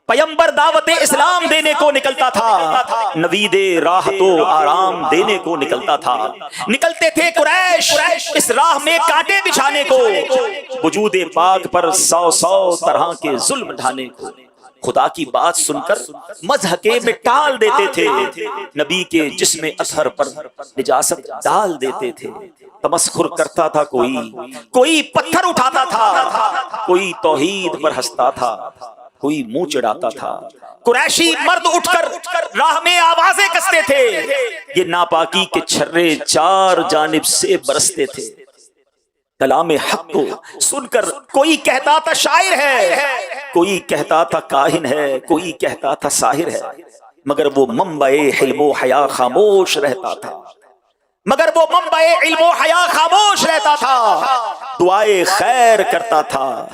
پیمبر دعوت اسلام دینے کو نکلتا تھا، نوید راہ تو آرام دینے کو نکلتا تھا۔ نکلتے تھے قریش اس راہ میں کانٹے بچھانے کو، وجود پاک پر 100 طرح کے ظلم ڈھانے کو۔ خدا کی بات سن کر مضحکے میں ٹال دیتے تھے، نبی کے جسم اطہر پر نجاست ڈال دیتے تھے۔ تمسخر کرتا تھا کوئی پتھر اٹھاتا تھا، کوئی توحید پر ہنستا تھا، کوئی منہ چڑھاتا تھا۔ قریشی مرد اٹھ کر راہ میں آوازیں کستے تھے، یہ ناپاکی کے چھرے 4 جانب سے برستے تھے۔ کلام حق کو سن کر کوئی کہتا تھا شاعر ہے، کوئی کہتا تھا کاہن ہے، کوئی کہتا تھا ساحر ہے، مگر وہ منبع علم و حیا خاموش رہتا تھا، مگر وہ منبع علم و حیا خاموش رہتا تھا، دعائے خیر کرتا تھا،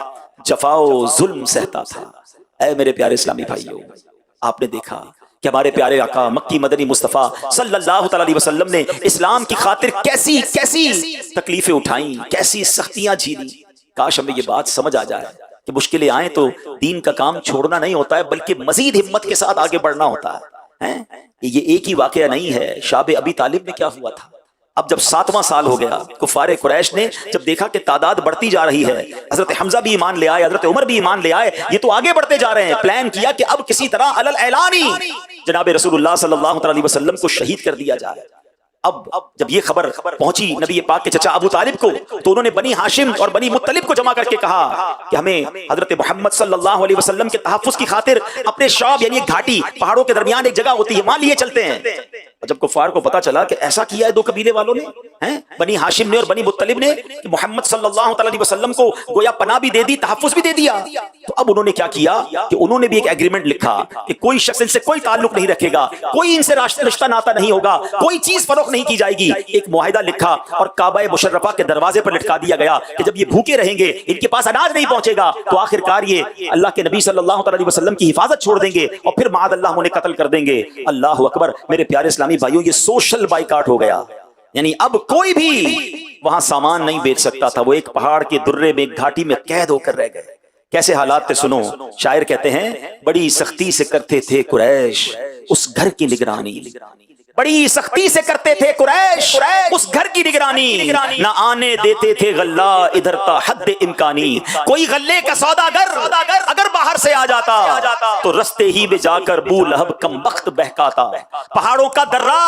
جفا و ظلم سہتا تھا۔ اے میرے پیارے اسلامی بھائیوں، آپ نے دیکھا کہ ہمارے پیارے آقا مکی مدنی مصطفیٰ صلی اللہ تعالی علیہ وسلم نے اسلام کی خاطر کیسی تکلیفیں اٹھائیں، کیسی سختیاں جھیلی۔ کاش ہمیں یہ بات سمجھ آ جائے کہ مشکلیں آئیں تو دین کا کام چھوڑنا نہیں ہوتا ہے، بلکہ مزید ہمت کے ساتھ آگے بڑھنا ہوتا ہے۔ یہ ایک ہی واقعہ نہیں ہے، شاب ابی طالب میں کیا ہوا تھا۔ اب جب 7واں سال ہو گیا، کفار قریش نے جب دیکھا کہ تعداد بڑھتی جا رہی ہے، حضرت حمزہ بھی ایمان لے آئے، حضرت عمر بھی ایمان لے آئے، یہ تو آگے بڑھتے جا رہے ہیں، پلان کیا کہ اب کسی طرح علی الاعلان جناب رسول اللہ صلی اللہ علیہ وسلم کو شہید کر دیا جائے۔ اب جب یہ خبر پہنچی نبی پاک کے چچا ابو طالب کو، تو انہوں نے بنی ہاشم اور بنی مطلب کو جمع کر کے کہا کہ ہمیں حضرت محمد صلی اللہ علیہ وسلم کے تحفظ کی خاطر اپنے شعب یعنی ایک گھاٹی پہاڑوں کے درمیان ایک جگہ ہوتی ہے، وہاں لیے چلتے ہیں۔ جب کفار کو پتا چلا کہ ایسا کیا ہے 2 قبیلے والوں نے، بنی ہاشم نے اور بنی مطلب نے، کہ محمد صلی اللہ علیہ وسلم کو گویا پناہ بھی دے دی، تحفظ بھی دے دیا، تو اب انہوں نے کیا کیا کہ انہوں نے بھی ایک ایگریمنٹ لکھا کہ کوئی شخص ان سے کوئی تعلق نہیں رکھے گا، کوئی ان سے رشتہ ناتا نہیں ہوگا، کوئی چیز فروخت نہیں کی جائے گی۔ ایک معاہدہ لکھا اور کعبہ مشرفہ کے دروازے پر لٹکا دیا گیا کہ جب یہ بھوکے رہیں گے، ان کے پاس اناج نہیں پہنچے گا، تو آخر کار یہ اللہ کے نبی صلی اللہ علیہ وسلم کی حفاظت چھوڑ دیں گے اور پھر معاذ اللہ انہیں قتل کر دیں گے۔ اللہ اکبر، میرے پیارے اسلامی بھائیوں، یہ سوشل بائیکاٹ ہو گیا، یعنی اب کوئی بھی وہاں سامان نہیں بیچ سکتا تھا، وہ ایک پہاڑ کے درے میں گھاٹی میں قید ہو کر رہ گئے۔ کیسے حالات تھے سنو، شاعر کہتے ہیں بڑی سختی سے کرتے تھے قریش اس گھر کی نگرانی، بڑی سختی سے کرتے تھے قریش اس گھر کی نگرانی، نہ آنے دیتے تھے غلہ ادھر تا حد امکانی۔ کوئی غلے کا سوداگر اگر باہر سے آ جاتا تو رستے ہی میں جا کر ابو لہب کم بخت بہکاتا۔ پہاڑوں کا درہ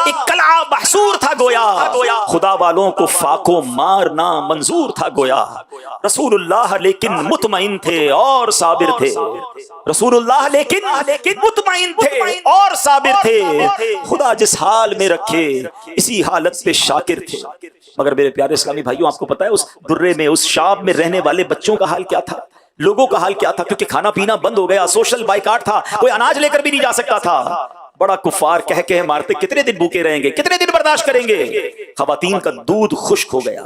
ایک قلعہ محصور تھا گویا، خدا والوں کو فاقوں مارنا منظور تھا گویا۔ رسول اللہ لیکن مطمئن تھے اور صابر تھے، رسول اللہ لیکن مطمئن تھے اور صابر تھے، خدا جس حال میں رکھے اسی حالت پہ شاکر تھے۔ مگر میرے پیارے اسلامی بھائیوں، آپ کو پتا ہے اس درے میں، اس شام میں رہنے والے بچوں کا حال کیا تھا، لوگوں کا حال کیا تھا؟ کیونکہ کھانا پینا بند ہو گیا، سوشل بائیکاٹ تھا، کوئی اناج لے کر بھی نہیں جا سکتا تھا۔ بڑا کفار کہہ کے مارتے، کتنے دن بھوکے رہیں گے، کتنے دن برداشت کریں گے؟ خواتین کا دودھ خشک ہو گیا،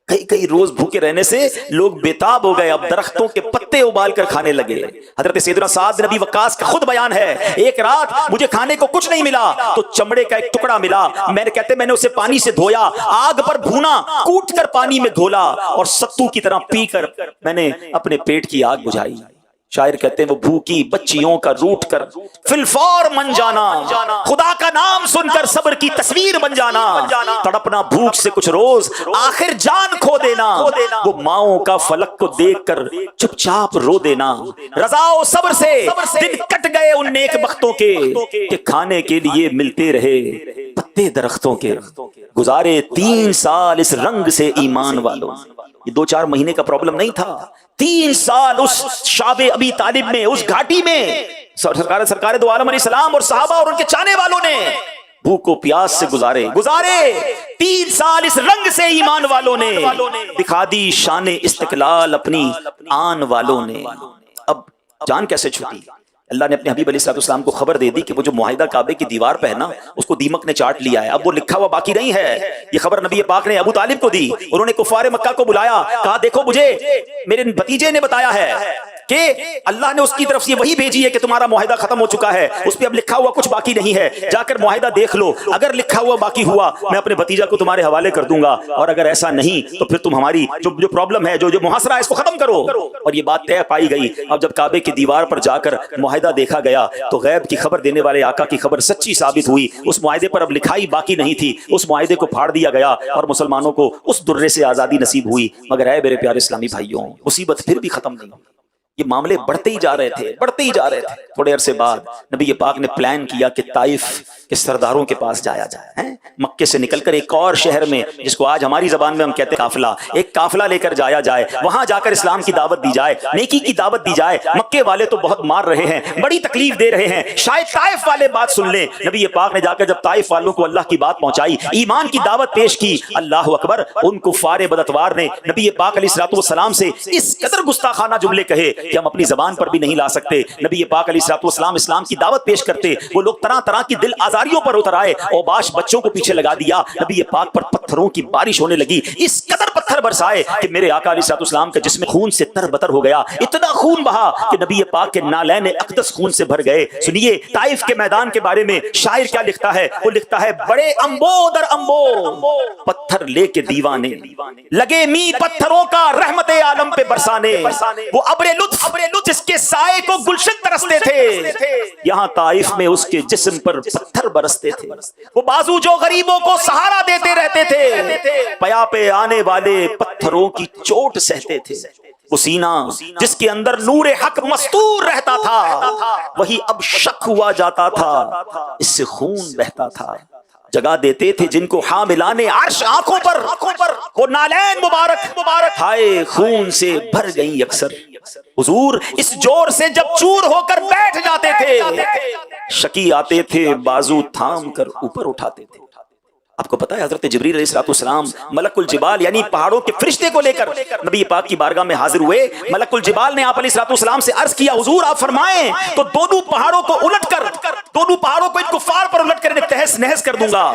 کئی روز بھوکے رہنے سے لوگ بیتاب ہو گئے، اب درختوں کے پتے ابال کر کھانے لگے۔ حضرت سیدنا سعد بن ابی وقاص کا خود بیان ہے، ایک رات مجھے کھانے کو کچھ نہیں ملا تو چمڑے کا ایک ٹکڑا ملا، میں نے اسے پانی سے دھویا، آگ پر بھونا، کوٹ کر پانی میں گھولا اور ستو کی طرح پی کر میں نے اپنے پیٹ کی آگ بجھائی۔ شاعر کہتے ہیں وہ بھوکی بچیوں کا روٹ کر فی الفور من جانا، خدا کا نام سن کر صبر کی تصویر بن جانا، تڑپنا بھوک سے کچھ روز آخر جان کھو دینا، وہ ماؤں کا فلک کو دیکھ کر چپ چاپ رو دینا، رضا و صبر سے دن کٹ گئے ان نیک بختوں کے کہ کھانے کے لیے ملتے رہے پتے درختوں کے، گزارے 3 سال اس رنگ سے ایمان والوں۔ یہ 2-4 مہینے کا پرابلم نہیں تھا، 3 سال اس شعب ابی طالب میں، اس گھاٹی میں سرکار دو عالم علیہ السلام اور صحابہ اور ان کے چاہنے والوں نے بھوک و پیاس سے گزارے 3 سال اس رنگ سے ایمان والوں نے، دکھا دی شان استقلال اپنی آن والوں نے۔ اب جان کیسے چھوٹی؟ اللہ نے اپنے حبیب علیہ السلام کو خبر دے دی کہ وہ جو معاہدہ کعبے کی دیوار پہ ہے نا، اس کو دیمک نے چاٹ لیا ہے، اب وہ لکھا ہوا باقی نہیں ہے۔ یہ خبر نبی پاک نے ابو طالب کو دی، انہوں نے کفار مکہ کو بلایا، کہا دیکھو مجھے میرے بھتیجے نے بتایا ہے کہ اللہ نے اس کی طرف سے وہی بھیجی ہے کہ تمہارا معاہدہ ختم ہو چکا ہے، اس پہ اب لکھا ہوا کچھ باقی نہیں ہے، جا کر معاہدہ دیکھ لو، اگر لکھا ہوا باقی ہوا میں اپنے بھتیجا کو تمہارے حوالے کر دوں گا، اور اگر ایسا نہیں تو پھر تم ہماری جو پرابلم ہے، جو محاصرہ ہے، اس کو ختم کرو۔ اور یہ بات طے پائی گئی۔ اب جب کعبے کی دیوار پر جا کر معاہدہ دیکھا گیا تو غیب کی خبر دینے والے آقا کی خبر سچی ثابت ہوئی، اس معاہدے پر اب لکھائی باقی نہیں تھی، اس معاہدے کو پھاڑ دیا گیا اور مسلمانوں کو اس درے سے آزادی نصیب ہوئی۔ مگر اے میرے پیارے اسلامی بھائیوں، مصیبت پھر بھی ختم نہیں، یہ معاملے بڑھتے ہی جا رہے تھے۔ تھوڑے عرصے بعد نبی پاک نے پلان کیا کہ طائف کے سرداروں کے پاس جایا جائے، مکے سے نکل کر ایک اور شہر میں، جس کو آج ہماری زبان میں ہم کہتے ہیں قافلہ، ایک قافلہ لے کر جایا جائے، وہاں جا کر اسلام کی دعوت دی جائے، نیکی کی دعوت دی جائے۔ مکے والے تو بہت مار رہے ہیں، بڑی تکلیف دے رہے ہیں، شاید طائف والے بات سن لیں۔ نبی پاک نے جا کر جب طائف والوں کو اللہ کی بات پہنچائی، ایمان کی دعوت پیش کی، اللہ اکبر، ان کفار بداتوار نے نبی پاک علیہ الصلوۃ والسلام سے اس قدر گستاخانہ جملے کہے کہ ہم اپنی زبان پر بھی نہیں لا سکتے۔ نبی پاک علیہ الصلوۃ والسلام اسلام کی دعوت پیش کرتے، وہ لوگ طرح طرح کی دل آزاریوں پر اتر آئے، اوباش بچوں کو پیچھے لگا دیا، نبی پاک پر پتھروں کی بارش ہونے لگی، اس قدر پتھر برسائے کہ میرے آقا علیہ الصلوۃ والسلام کا جسم خون سے تر بتر ہو گیا، اتنا خون بہا کہ نبی پاک کے نالین اقدس خون سے بھر گئے۔ سنیے طائف کے میدان کے بارے میں شاعر کیا لکھتا ہے، وہ لکھتا ہے بڑے امبو در امبو پتھر لے کے دیوانے، لگے می پتھروں کا رحمت عالم پہ برسانے، وہ ابر لطف جس کے سائے کو گلشن ترستے تھے، یہاں طائف میں اس کے جسم پر پتھر برستے تھے، وہ بازو جو غریبوں کو سہارا دیتے رہتے تھے، پیا پہ آنے والے پتھروں کی چوٹ سہتے تھے، وہ سینہ جس کے اندر نور حق مستور رہتا تھا، وہی اب شک ہوا جاتا تھا، اس سے خون بہتا تھا، جگہ دیتے تھے جن کو حاملان عرش آنکھوں پر، وہ نالین مبارک ہائے خون سے بھر گئی اکثر، حضور اس جور سے جب چور ہو کر بیٹھ جاتے تھے، شکی آتے تھے بازو تھام کر اوپر اٹھاتے تھے۔ آپ کو پتا ہے حضرت جبریل علیہ السلام ملک الجبال یعنی پہاڑوں کے فرشتے کو لے کر نبی پاک کی بارگاہ میں حاضر ہوئے، ملک الجبال نے آپ علیہ السلام سے عرض کیا حضور آپ فرمائیں تو دونوں پہاڑوں کو الٹ کر، دونوں پہاڑوں کو ان کفار پر الٹ کر انہیں تہس نہس کر دوں گا۔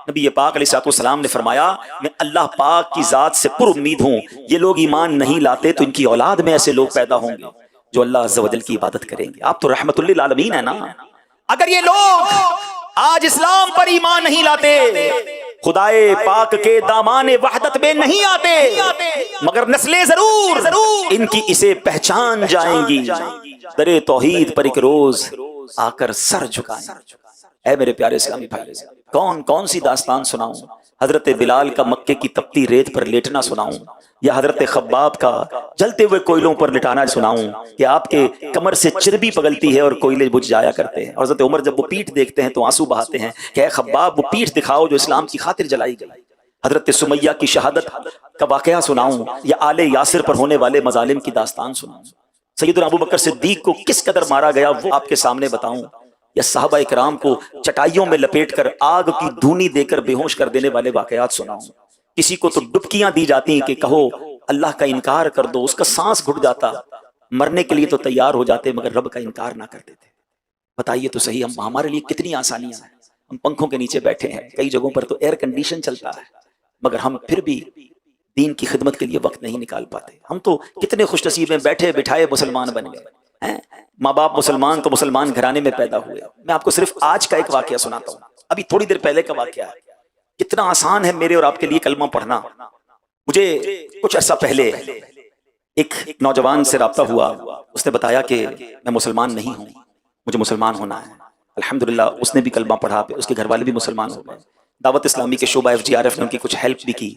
نبی پاک علیہ السلام نے فرمایا میں اللہ پاک کی ذات سے پر امید ہوں، یہ لوگ ایمان نہیں لاتے تو ان کی اولاد میں ایسے لوگ پیدا ہوں گے جو اللہ عز و جل کی عبادت کریں گے۔ آپ تو رحمت للعالمین ہے نا، اگر یہ لوگ آج اسلام پر ایمان نہیں لاتے، خدائے پاک کے دامان وحدت میں نہیں آتے، مگر نسلیں ضرور ان کی اسے پہچان جائیں گی، در توحید پر ایک روز آ کر سر جھکائیں۔ اے میرے پیارے اسلامی بھائی، کون کون سی داستان سناؤں؟ حضرت بلال کا مکے کی تپتی ریت پر لیٹنا سناؤں، یا حضرت خباب کا جلتے ہوئے کوئلوں پر لٹانا سناؤں کہ آپ کے کمر سے چربی پگلتی ہے اور کوئلے بجھ جایا کرتے ہیں؟ اور حضرت عمر جب وہ پیٹھ دیکھتے ہیں تو آنسو بہاتے ہیں کہ اے خباب، وہ پیٹھ دکھاؤ جو اسلام کی خاطر جلائی گئی۔ حضرت سمیہ کی شہادت کا واقعہ سناؤں یا آل یاسر پر ہونے والے مظالم کی داستان سناؤں؟ سیدنا ابو بکر صدیق کو کس قدر مارا گیا وہ آپ کے سامنے بتاؤں، یا صحابہ اکرام کو چٹائیوں میں لپیٹ کر آگ کی دھونی دے کر بے ہوش کر دینے والے واقعات سناؤں؟ کسی کو تو ڈبکیاں دی جاتی ہیں کہ کہو اللہ کا انکار کر دو، اس کا سانس گھٹ جاتا، مرنے کے لیے تو تیار ہو جاتے مگر رب کا انکار نہ کرتے تھے۔ بتائیے تو صحیح، ہمارے لیے کتنی آسانیاں ہیں، ہم پنکھوں کے نیچے بیٹھے ہیں، کئی جگہوں پر تو ایئر کنڈیشن چلتا ہے، مگر ہم پھر بھی دین کی خدمت کے لیے وقت نہیں نکال پاتے۔ ہم تو کتنے خوش نصیب ہیں، بیٹھے بٹھائے مسلمان بن گئے ہیں، ماں باپ مسلمان تو مسلمان گھرانے میں پیدا ہوئے۔ میں آپ کو صرف آج کا ایک واقعہ سناتا ہوں، ابھی تھوڑی دیر پہلے کا واقعہ ہے۔ کتنا آسان ہے میرے اور آپ کے لیے کلمہ پڑھنا۔ مجھے کچھ عرصہ پہلے ایک نوجوان سے رابطہ ہوا، اس نے بتایا کہ میں مسلمان نہیں ہوں، مجھے مسلمان ہونا ہے۔ الحمدللہ اس نے بھی کلمہ پڑھا، اس کے گھر والے بھی مسلمان ہو گئے۔ دعوت اسلامی کے شعبہ FGRF نے ان کی کچھ ہیلپ بھی کی،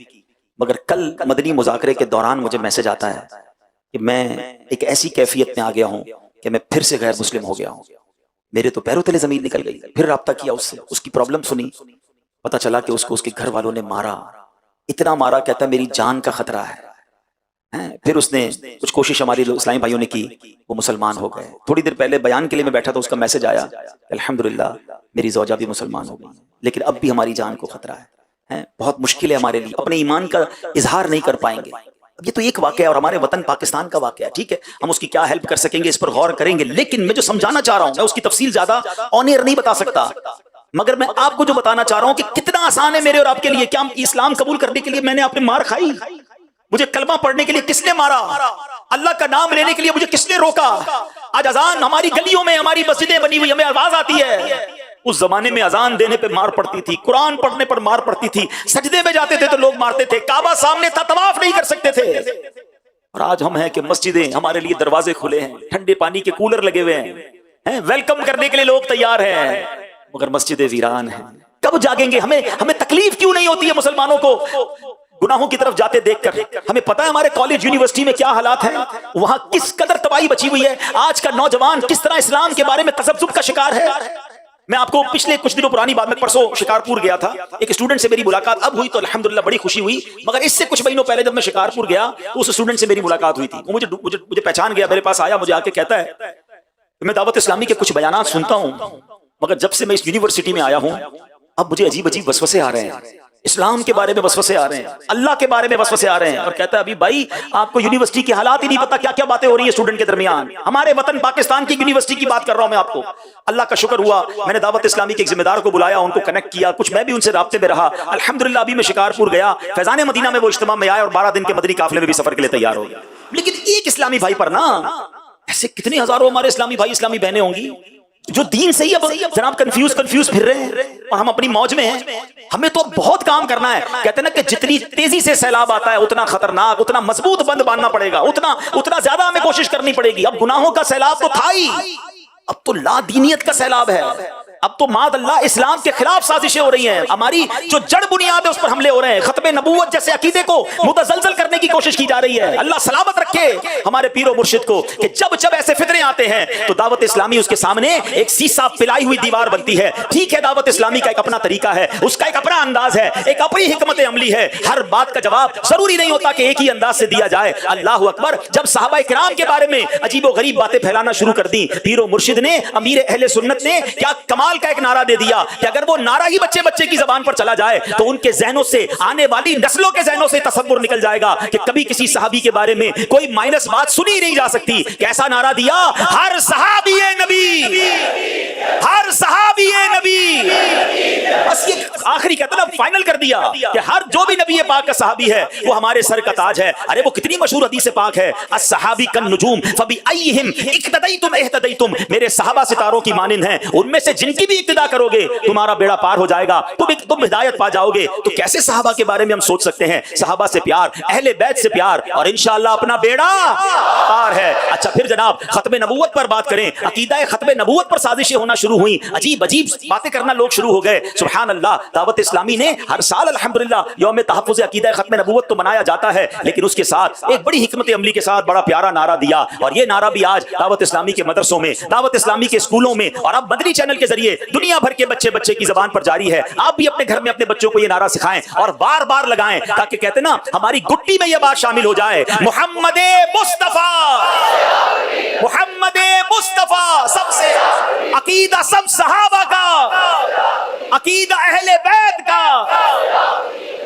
مگر کل مدنی مذاکرے کے دوران مجھے میسج آتا ہے کہ میں ایک ایسی کیفیت میں آ گیا ہوں کہ میں پھر سے غیر مسلم ہو گیا ہوں۔ میرے تو پیروں تلے زمین نکل گئی۔ پھر رابطہ کیا اس سے، اس کی پرابلم سنی، پتہ چلا کہ اس کو اس کے گھر والوں نے مارا، اتنا مارا، کہتا ہے میری جان کا خطرہ ہے۔ پھر اس نے کچھ کوشش ہماری اسلامی بھائیوں نے کی، وہ مسلمان ہو گئے۔ تھوڑی دیر پہلے بیان کے لیے میں بیٹھا تو اس کا میسج آیا، الحمدللہ میری زوجہ بھی مسلمان ہو گئی، لیکن اب بھی ہماری جان کو خطرہ ہے، بہت مشکل ہے ہمارے لیے، اپنے ایمان کا اظہار نہیں کر پائیں گے۔ یہ تو ایک واقعہ ہے اور ہمارے وطن پاکستان کا واقعہ ہے، ٹھیک ہے، ہم اس کی کیا ہیلپ کر سکیں گے اس پر غور کریں گے، لیکن میں جو سمجھانا چاہ رہا ہوں، میں اس کی تفصیل زیادہ آن ایئر نہیں بتا سکتا، مگر میں آپ کو جو بتانا چاہ رہا ہوں کہ کتنا آسان ہے میرے اور آپ کے لیے۔ کیا اسلام قبول کرنے کے لیے میں نے آپ نے مار کھائی؟ مجھے کلمہ پڑھنے کے لیے کس نے مارا؟ اللہ کا نام لینے کے لیے مجھے کس نے روکا؟ آج اذان ہماری گلیوں میں، ہماری مسجدیں بنی ہوئی، ہمیں آواز آتی ہے۔ اس زمانے میں اذان دینے پہ مار پڑتی تھی، قرآن پڑھنے پر مار پڑتی تھی، سجدے میں جاتے تھے تو لوگ مارتے تھے، کعبہ سامنے تھا طواف نہیں کر سکتے تھے۔ اور آج ہم ہیں کہ مسجدیں ہمارے لیے دروازے کھلے ہیں، ٹھنڈے پانی کے کولر لگے ہوئے ہیں، ویلکم کرنے کے لیے لوگ تیار ہیں، مگر مسجدیں ویران ہیں۔ کب جاگیں گے؟ ہمیں تکلیف کیوں نہیں ہوتی ہے مسلمانوں کو گناہوں کی طرف جاتے دیکھ کر؟ ہمیں پتا ہے ہمارے کالج یونیورسٹی میں کیا حالات ہیں، وہاں کس قدر تباہی بچی ہوئی ہے، آج کا نوجوان کس طرح اسلام کے بارے میں تذبذب کا شکار ہے۔ میں آپ کو پچھلے کچھ دنوں پرانی بات میں پرسوں شکارپور گیا تھا، ایک اسٹوڈنٹ سے میری ملاقات اب ہوئی تو الحمدللہ بڑی خوشی ہوئی، مگر اس سے کچھ مہینوں پہلے جب میں شکارپور گیا تو اس اسٹوڈنٹ سے میری ملاقات ہوئی تھی، وہ مجھے پہچان گیا، میرے پاس آیا، مجھے آ کے کہتا ہے میں دعوت اسلامی کے کچھ بیانات سنتا ہوں، مگر جب سے میں اس یونیورسٹی میں آیا ہوں اب مجھے عجیب عجیب وسوسے آ رہے ہیں، اسلام کے بارے میں وسوسے آ رہے ہیں، اللہ کے بارے میں وسوسے آ رہے ہیں۔ اور کہتا ہے ابھی بھائی آپ کو یونیورسٹی کی حالات ہی نہیں پتا، کیا کیا باتیں ہو رہی ہیں اسٹوڈنٹ کے درمیان، ہمارے وطن پاکستان کی یونیورسٹی کی بات کر رہا ہوں میں آپ کو۔ اللہ کا شکر ہوا، میں نے دعوت اسلامی کے ایک ذمہ دار کو بلایا، ان کو کنیکٹ کیا، کچھ میں بھی ان سے رابطے میں رہا، الحمدللہ ابھی میں شکارپور گیا، فیضان مدینہ میں وہ اجتماع میں آیا اور 12 دن کے مدنی قافلے میں بھی سفر کے لیے تیار ہو گیا۔ لیکن ایک اسلامی بھائی پر نا ایسے کتنے ہزاروں ہمارے اسلامی بھائی اسلامی بہنیں ہوں گی جو دین سے ہی اب جناب کنفیوز پھر رہے ہیں اور ہم اپنی موج میں ہیں۔ ہمیں تو بہت کام کرنا ہے، کہتے ہیں نا کہ جتنی تیزی سے سیلاب آتا ہے اتنا خطرناک، اتنا مضبوط بند باندھنا پڑے گا، اتنا زیادہ ہمیں کوشش کرنی پڑے گی۔ اب گناہوں کا سیلاب تو تھا ہی، اب تو لا دینیت کا سیلاب ہے، اب تو معاذ اللہ اسلام کے خلاف سازشیں ہو رہی ہیں، ہماری جو جڑ بنیاد ہے اس پر حملے ہو رہے ہیں، ختم نبوت جیسے عقیدے کو متزلزل کرنے کی کوشش کی جا رہی ہے۔ اللہ سلامت رکھے ہمارے پیر و مرشد کو کہ جب ایسے فتنے آتے ہیں تو دعوت اسلامی اس کے سامنے ایک سیسا پلائی ہوئی دیوار بنتی ہے۔ ٹھیک ہے، دعوت اسلامی کا ایک اپنا طریقہ ہے، اس کا ایک اپنا انداز ہے، ایک اپنی حکمت عملی ہے، ہر بات کا جواب ضروری نہیں ہوتا کہ ایک ہی انداز سے دیا جائے۔ اللہ اکبر، جب صحابہ کرام کے بارے میں عجیب و غریب باتیں پھیلانا شروع کر دی، پیر و مرشد نے، امیر اہل سنت نے کیا کمال کا ایک نعرہ دے دیا کہ اگر وہ نعرہ ہی بچے کی زبان پر چلا جائے تو ان کے ذہنوں سے، آنے والی نسلوں کے ذہنوں سے تصور نکل جائے گا کہ کبھی کسی صحابی کے بارے میں کوئی مائنس بات سنی نہیں جا سکتی۔ کیسا نعرہ دیا؟ ہر صحابی نبی، ہر صحابی نبی، بس یہ آخری کہتا نا فائنل کر دیا کہ ہر جو بھی نبی پاک کا صحابی ہے وہ ہمارے سر کا تاج ہے۔ ارے وہ کتنی مشہور حدیث پاک ہے، الصحابی کالنجوم فبأیہم اقتدیتم اہتدیتم، میرے صحابہ ستاروں کی مانند ہیں، ان میں سے جن کی بھی اقتدا کرو گے تمہارا بیڑا پار ہو جائے گا, تم ہدایت پا جاؤ گے. تو کیسے صحابہ کے بارے میں ہم سوچ سکتے ہیں؟ صحابہ سے پیار, اہل بیت سے پیار, اور انشاءاللہ اپنا بیڑا پار ہے. اچھا پھر جناب ختم نبوت پر بات کریں. عقیدہ ختم نبوت پر سازشیں ہونا شروع ہوئیں, عجیب عجیب باتیں کرنا لوگ شروع ہو گئے. سبحان اللہ, دعوت اسلامی نے ہر سال الحمدللہ یوم تحفظ عقیدہ ختم نبوت تو منایا جاتا ہے, لیکن اس کے ساتھ ایک بڑی حکمت عملی کے ساتھ بڑا پیارا نعرہ دیا, اور یہ نعرہ بھی آج دعوت اسلامی کے مدرسوں میں, دعوت اسلامی کے اسکولوں میں, اور اب مدنی چینل کے ذریعے دنیا بھر کے بچے کی زبان پر جاری ہے. آپ بھی اپنے گھر میں اپنے بچوں کو یہ نعرہ سکھائیں اور بار بار لگائیں, تاکہ کہتے نا ہماری گٹی میں یہ بات شامل ہو جائے, محمد مصطفیٰ, محمد مصطفیٰ سب سے, عقیدہ سب صحابہ کا, عقیدہ اہل بیت کا,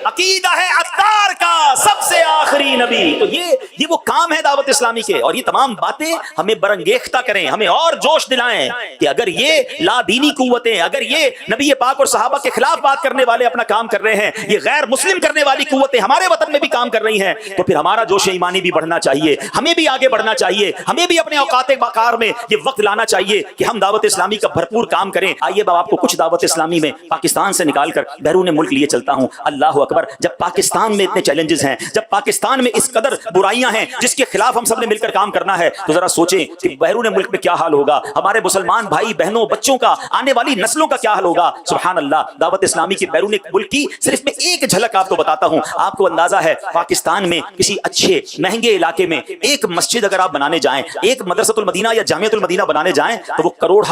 عقیدہ ہے عطار کا, سب سے آخری نبی. تو یہ وہ کام ہے دعوت اسلامی کے, اور یہ تمام باتیں ہمیں برانگیختہ کریں, ہمیں اور جوش دلائیں کہ اگر یہ لا دینی قوتیں, اگر یہ نبی پاک اور صحابہ کے خلاف بات کرنے والے اپنا کام کر رہے ہیں, یہ غیر مسلم کرنے والی قوتیں ہمارے وطن میں بھی کام کر رہی ہیں, تو پھر ہمارا جوش ایمانی بھی بڑھنا چاہیے, ہمیں بھی آگے بڑھنا چاہیے, ہمیں بھی اپنے اوقات وقار میں یہ وقت لانا چاہیے کہ ہم دعوت اسلامی کا بھرپور کام کریں. آئیے اب آپ کو کچھ دعوت اسلامی میں پاکستان سے نکال کر بیرون ملک لیے چلتا ہوں. اللہ اکبر, جب پاکستان میں اتنے چیلنجز ہیں, جب پاکستان میں اس قدر برائیاں ہیں جس کے خلاف ہم سب نے مل کر کام کرنا ہے, تو ذرا سوچیں کہ بیرون ملک میں کیا حال ہوگا, ہمارے مسلمان بھائی بہنوں بچوں کا, آنے والی نسلوں کا کیا حال ہوگا. سبحان اللہ, دعوت اسلامی کی بیرون ملک کی صرف میں ایک جھلک آپ کو بتاتا ہوں. آپ کو اندازہ ہے پاکستان میں کسی اچھے مہنگے علاقے میں ایک مسجد اگر آپ بنانے جائیں, ایک مدرسۃ المدینہ یا جامعۃ المدینہ بنانے جائیں, تو وہ کروڑ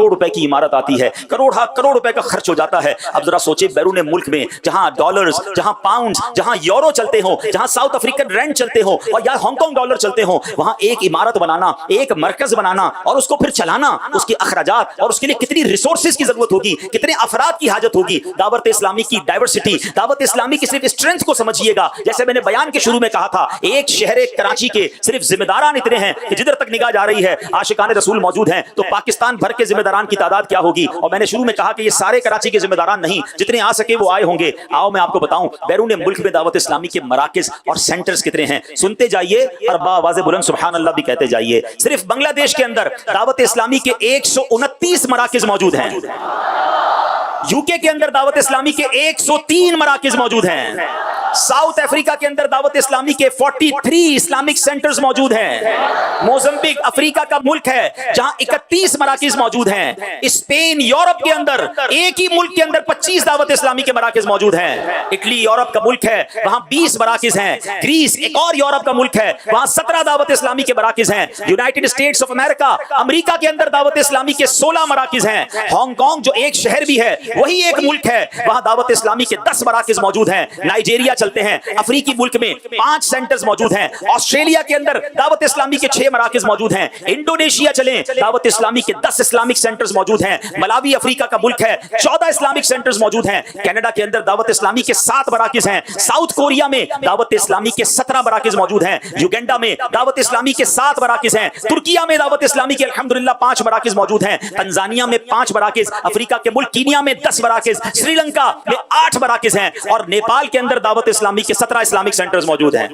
روپے کی عمارت آتی ہے, کروڑ روپے کا خرچ ہو جاتا ہے. اب ذرا سوچیں بیرون ملک میں جہاں ڈالرز, جہاں پاؤنڈز, جہاں یورو چلتے ہوں, جہاں ساؤتھ افریقن رینڈ چلتے ہوں, اور یا ہانگ کانگ ڈالر چلتے ہوں, وہاں ایک عمارت بنانا, ایک مرکز بنانا اور اس کو پھر چلانا, اس کے اخراجات اور اس کے لیے کتنی ریسورسز کی ضرورت ہوگی, کتنے افراد کی حاجت ہوگی. دعوت اسلامی کی ڈائیورسٹی, دعوت اسلامی کی صرف اسٹرینتھ کو سمجھیے گا. جیسے میں نے بیان کے شروع میں کہا تھا, ایک شہر کراچی کے صرف ذمہ داران اتنے ہیں کہ جدھر تک نگاہ جا رہی ہے عاشقان رسول موجود ہیں, تو پاکستان بھر کے ذمہ داران کی تعداد کیا ہوگی. اور میں نے شروع میں کہا کہ یہ سارے کراچی کے ذمہ داران نہیں, جتنے آ سکے وہ آئے ہوں گے. آؤ میں آپ کو بتاؤں بیرون ملک میں دعوت اسلامی کے مراکز اور سینٹرز کتنے ہیں, سنتے جائیے اور باواز بلند سبحان اللہ بھی کہتے جائیے. صرف بنگلہ دیش کے اندر دعوت اسلامی کے 129 مراکز موجود ہیں, یو کے اندر دعوت اسلامی کے 103 مراکز موجود ہیں, ساؤتھ افریقہ کے اندر دعوت اسلامی کے 43 اسلامک سینٹرز موجود ہیں, موزمبک افریقہ کا ملک ہے جہاں 31 مراکز موجود ہیں, اسپین یورپ کے اندر ایک ہی ملک کے اندر 25 دعوت اسلامی کے مراکز موجود ہیں, اٹلی یورپ کا ملک ہے وہاں 20 مراکز ہیں, گریس ایک اور یورپ کا ملک ہے وہاں 17 دعوت اسلامی کے مراکز ہیں, یونائٹڈ اسٹیٹس آف امریکہ امریکہ کے اندر دعوت اسلامی کے 16 مراکز ہیں, ہانگ کانگ جو ایک شہر بھی ہے وہی ایک ملک ہے وہاں دعوت اسلامی کے 10 مراکز موجود ہیں, نائجیریا چلتے ہیں افریقی ملک میں 5 سینٹرز موجود ہیں, آسٹریلیا کے اندر دعوت اسلامی کے 6 مراکز موجود ہیں, انڈونیشیا چلیں دعوت اسلامی کے 10 اسلامک سینٹرز موجود ہیں, ملاوی افریقہ کا ملک ہے 14 اسلامک سینٹرز موجود ہیں, کینیڈا کے اندر دعوت اسلامی کے 7 مراکز ہیں, ساؤتھ کوریا میں دعوت اسلامی کے 17 مراکز موجود ہیں, یوگینڈا میں دعوت اسلامی کے 7 مراکز ہیں, ترکیہ میں دعوت اسلامی کے الحمدللہ 5 مراکز موجود ہیں, تنزانیہ میں 5 مراکز, افریقہ کے ملک کینیا میں 10 مراکز, سری لنکا میں 8 مراکز ہیں, اور نیپال کے اندر دعوت اسلامی کے 17 اسلامک سینٹرز موجود ہیں.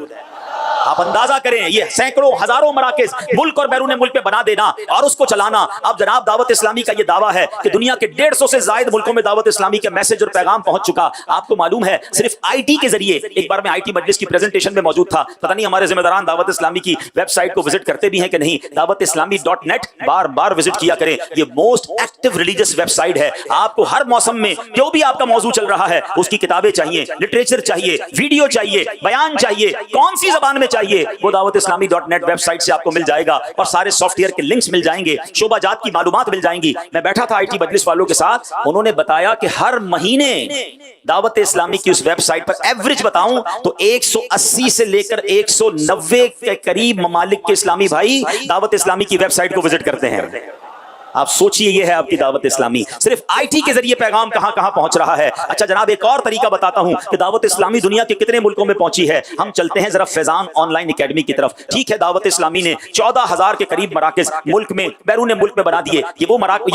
آپ اندازہ کریں یہ سینکڑوں ہزاروں مراکز ملک اور بیرون ملک میں بنا دینا اور اس کو چلانا. اب جناب دعوت اسلامی کا یہ دعویٰ ہے کہ دنیا کے 150 سے زائد ملکوں میں دعوت اسلامی کا میسج اور پیغام پہنچ چکا. آپ کو معلوم ہے صرف آئی ٹی کے ذریعے, ایک بار میں آئی ٹی مجلس کی پریزنٹیشن میں موجود تھا, پتہ نہیں ہمارے ذمہ داران دعوت اسلامی کی ویب سائٹ کو وزٹ کرتے بھی ہیں کہ نہیں, دعوت اسلامی .net بار بار وزٹ کیا کریں, یہ most active religious website ہے. آپ کو ہر موسم میں جو بھی آپ کا موضوع چل رہا ہے اس کی کتابیں چاہیے, لٹریچر چاہیے, ویڈیو چاہیے, بیان چاہیے, کون سی زبان میں چاہیے, وہ دعوت اسلامی .net ویب سائٹ سے آپ کو مل جائے گا, اور سارے سافٹ ویئر کے لنکس مل جائیں گے, شعبہ جات کی معلومات مل جائیں گی. میں بیٹھا تھا آئی ٹی مجلس والوں کے ساتھ, انہوں نے بتایا کہ ہر مہینے دعوت اسلامی کی اس ویب سائٹ پر ایوریج بتاؤں تو 180 سے لے کر 190 کے قریب ممالک کے اسلامی بھائی دعوت اسلامی کی ویب سائٹ کو وزٹ کرتے ہیں. آپ سوچئے یہ ہے آپ کی دعوت اسلامی, صرف آئی ٹی کے ذریعے پیغام کہاں کہاں پہنچ رہا ہے. اچھا جناب ایک اور طریقہ بتاتا ہوں کہ دعوت اسلامی دنیا کے کتنے ملکوں میں پہنچی ہے. ہم چلتے ہیں ذرا فیضان آن لائن اکیڈمی کی طرف. ٹھیک ہے, دعوت اسلامی نے 14,000 کے قریب مراکز ملک میں بیرون ملک میں بنا دیے. یہ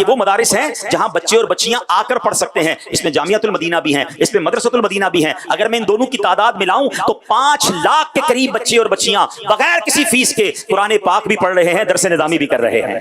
وہ مدارس ہیں جہاں بچے اور بچیاں آ کر پڑھ سکتے ہیں. اس میں جامعۃ المدینہ بھی ہیں, اس میں مدرسۃ المدینہ بھی ہیں. اگر میں ان دونوں کی تعداد ملاؤں تو 5 لاکھ کے قریب بچے اور بچیاں بغیر کسی فیس کے قرآن پاک بھی پڑھ رہے ہیں, درس نظامی بھی کر رہے ہیں.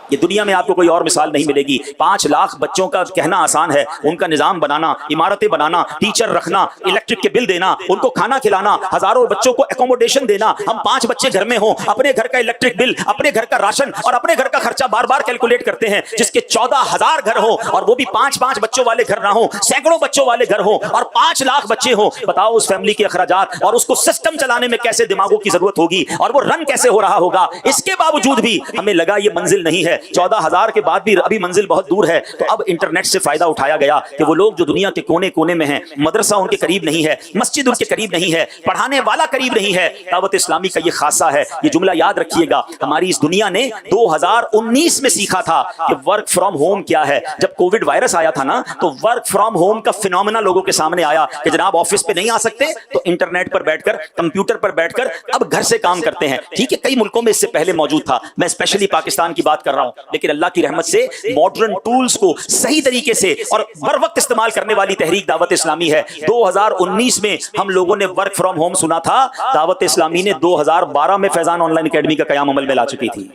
یہ دنیا میں آپ کو کوئی اور مثال نہیں ملے گی۔ 5 لاکھ بچوں کا کہنا آسان ہے، ان کا نظام بنانا، عمارتیں بنانا، ٹیچر رکھنا، الیکٹرک کے بل دینا، ان کو کھانا کھلانا، ہزاروں بچوں کو اکوموڈیشن دینا۔ ہم 5 بچے گھر میں ہوں، اپنے گھر کا الیکٹرک بل، اپنے گھر کا راشن اور اپنے گھر کا خرچہ بار بار کیلکولیٹ کرتے ہیں۔ جس کے 14,000 گھر ہوں اور وہ بھی 5 بچوں والے گھر نہ ہوں، سینکڑوں بچوں والے گھر ہوں اور 5 لاکھ بچے ہوں، بتاؤ اس فیملی کے اخراجات اور اس کو سسٹم چلانے میں کیسے دماغوں کی ضرورت ہوگی اور وہ رن کیسے ہو رہا ہوگا۔ اس کے باوجود بھی ہمیں لگا یہ منزل نہیں ہے، 14,000 کے بعد بھی ابھی منزل بہت دور ہے۔ تو اب انٹرنیٹ سے فائدہ اٹھایا گیا کہ وہ لوگ جو دنیا کے کونے کونے میں ہیں، مدرسہ ان کے قریب نہیں ہے، مسجد ان کے قریب نہیں ہے، پڑھانے والا قریب نہیں ہے، دعوت اسلامی کا یہ خاصہ ہے۔ یہ جملہ یاد رکھیے گا، ہماری اس دنیا نے 2019 میں سیکھا تھا کہ ورک فرام ہوم کیا ہے۔ جب کووڈ وائرس آیا تھا نا، تو ورک فرام ہوم کا فینومینا لوگوں کے سامنے آیا کہ جناب آفس پہ نہیں آ سکتے تو انٹرنیٹ پر بیٹھ کر، کمپیوٹر پر بیٹھ کر اب گھر سے کام کرتے ہیں۔ ٹھیک ہے، کئی ملکوں میں اس سے پہلے موجود تھا، میں اسپیشلی پاکستان کی بات کر رہا ہوں، لیکن اللہ کی رحمت سے ماڈرن ٹولز کو صحیح طریقے سے اور بر وقت استعمال کرنے والی تحریک دعوت اسلامی ہے۔ 2019 میں ہم لوگوں نے ورک فرام ہوم سنا تھا، دعوت اسلامی نے 2012 میں فیضان آن لائن اکیڈمی کا قیام عمل میں لا چکی تھی۔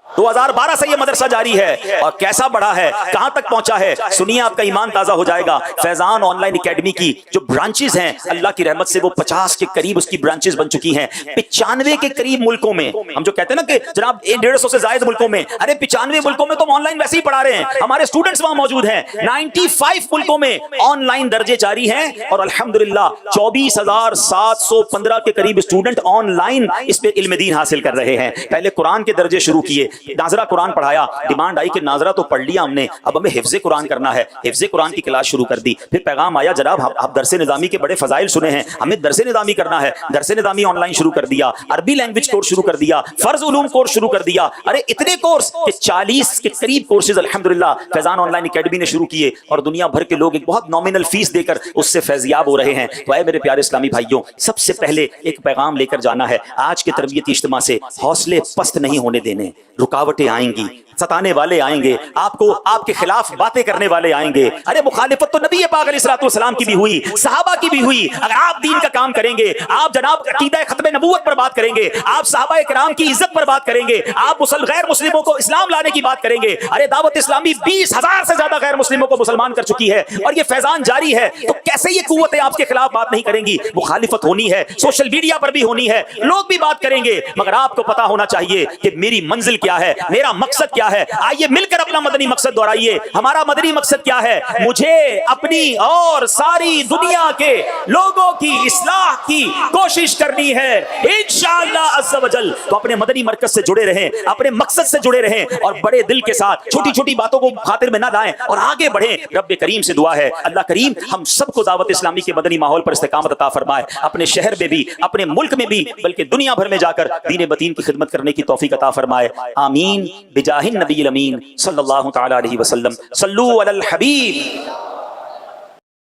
2012 سے یہ مدرسہ جاری ہے اور کیسا بڑا ہے، کہاں تک پہنچا ہے، سنیے آپ کا ایمان تازہ ہو جائے گا۔ فیضان آن لائن اکیڈمی کی جو برانچز ہیں، اللہ کی رحمت سے وہ 50 کے قریب اس کی برانچز بن چکی ہیں۔ 95 کے قریب ملکوں میں، ہم جو کہتے ہیں نا کہ جناب 150 سے زائد ملکوں میں، ارے 95 ملکوں میں تو ہم آن لائن ویسے ہی پڑھا رہے ہیں، ہمارے اسٹوڈنٹس وہاں موجود ہیں۔ 95 ملکوں میں آن لائن درجے جاری ہیں اور الحمدللہ 24,715 کے قریب اسٹوڈنٹ آن لائن اس پہ علم دین حاصل کر رہے ہیں۔ پہلے قرآن کے درجے شروع کیے، ناظرہ قرآن پڑھایا، ڈیمانڈ آئی کہ ناظرہ تو پڑھ لیا ہم نے، اب ہمیں حفظ قرآن کرنا ہے، حفظ قرآن کی کلاس شروع کر دی۔ پھر پیغام آیا جناب آپ درس نظامی کے بڑے فضائل سنے ہیں، ہمیں درس نظامی کرنا ہے، درس نظامی آن لائن شروع کر دیا، عربی لینگویج کورس شروع کر دیا، فرض علوم کورس شروع کر دیا۔ ارے اتنے کورس کہ 40 کے قریب کورسز الحمدللہ فیضان آن لائن اکیڈمی نے شروع کیے اور دنیا بھر کے لوگ ایک بہت نامنل فیس دے کر اس سے فیضیاب ہو رہے ہیں۔ تو اے میرے پیارے اسلامی بھائیوں، سب سے پہلے ایک پیغام لے کر جانا ہے، آج کے تربیتی اجتماع سے حوصلے پست نہیں ہونے دینے۔ رکاوٹیں آئیں گی، ستانے والے آئیں گے، آپ کو آپ کے خلاف باتیں کرنے والے آئیں گے۔ ارے مخالفت تو نبی پاک علیہ الصلوۃ والسلام کی بھی ہوئی، صحابہ کی بھی ہوئی۔ اگر آپ دین کا کام کریں گے، آپ جناب عقیدہ ختم نبوت پر بات کریں گے، آپ صحابہ کرام کی عزت پر بات کریں گے، آپ غیر مسلموں کو اسلام لانے کی بات کریں گے۔ ارے دعوت اسلامی 20,000 سے زیادہ غیر مسلموں کو مسلمان کر چکی ہے اور یہ فیضان جاری ہے، تو کیسے یہ قوتیں آپ کے خلاف بات نہیں کریں گی؟ مخالفت ہونی ہے، سوشل میڈیا پر بھی ہونی ہے، لوگ بھی بات کریں گے، مگر آپ کو پتا ہونا چاہیے کہ میری منزل کیا ہے، میرا مقصد کیا ہے۔ آئیے مل کر اپنا مدنی مقصد دہرائیے۔ ہمارا مدنی مقصد کیا ہے؟ مجھے اپنی اور ساری دنیا کے لوگوں کی اصلاح کی کوشش کرنی ہے انشاءاللہ عز و جل۔ تو اپنے مدنی مرکز سے جڑے رہیں، اپنے مقصد سے جڑے رہیں اور بڑے دل کے ساتھ چھوٹی چھوٹی باتوں کو خاطر میں نہ لائیں اور آگے بڑھیں۔ رب کریم سے دعا ہے اللہ کریم ہم سب کو دعوت اسلامی کے مدنی ماحول پر استقامت عطا فرمائے، اپنے شہر میں بھی، اپنے ملک میں بھی، بلکہ دنیا بھر میں جا کر دین بدین کی خدمت کرنے کی توفیق عطا فرمائے۔ آمین بجاہ النبی الامین صلی اللہ تعالی علیہ وسلم۔ صلو علی الحبیب۔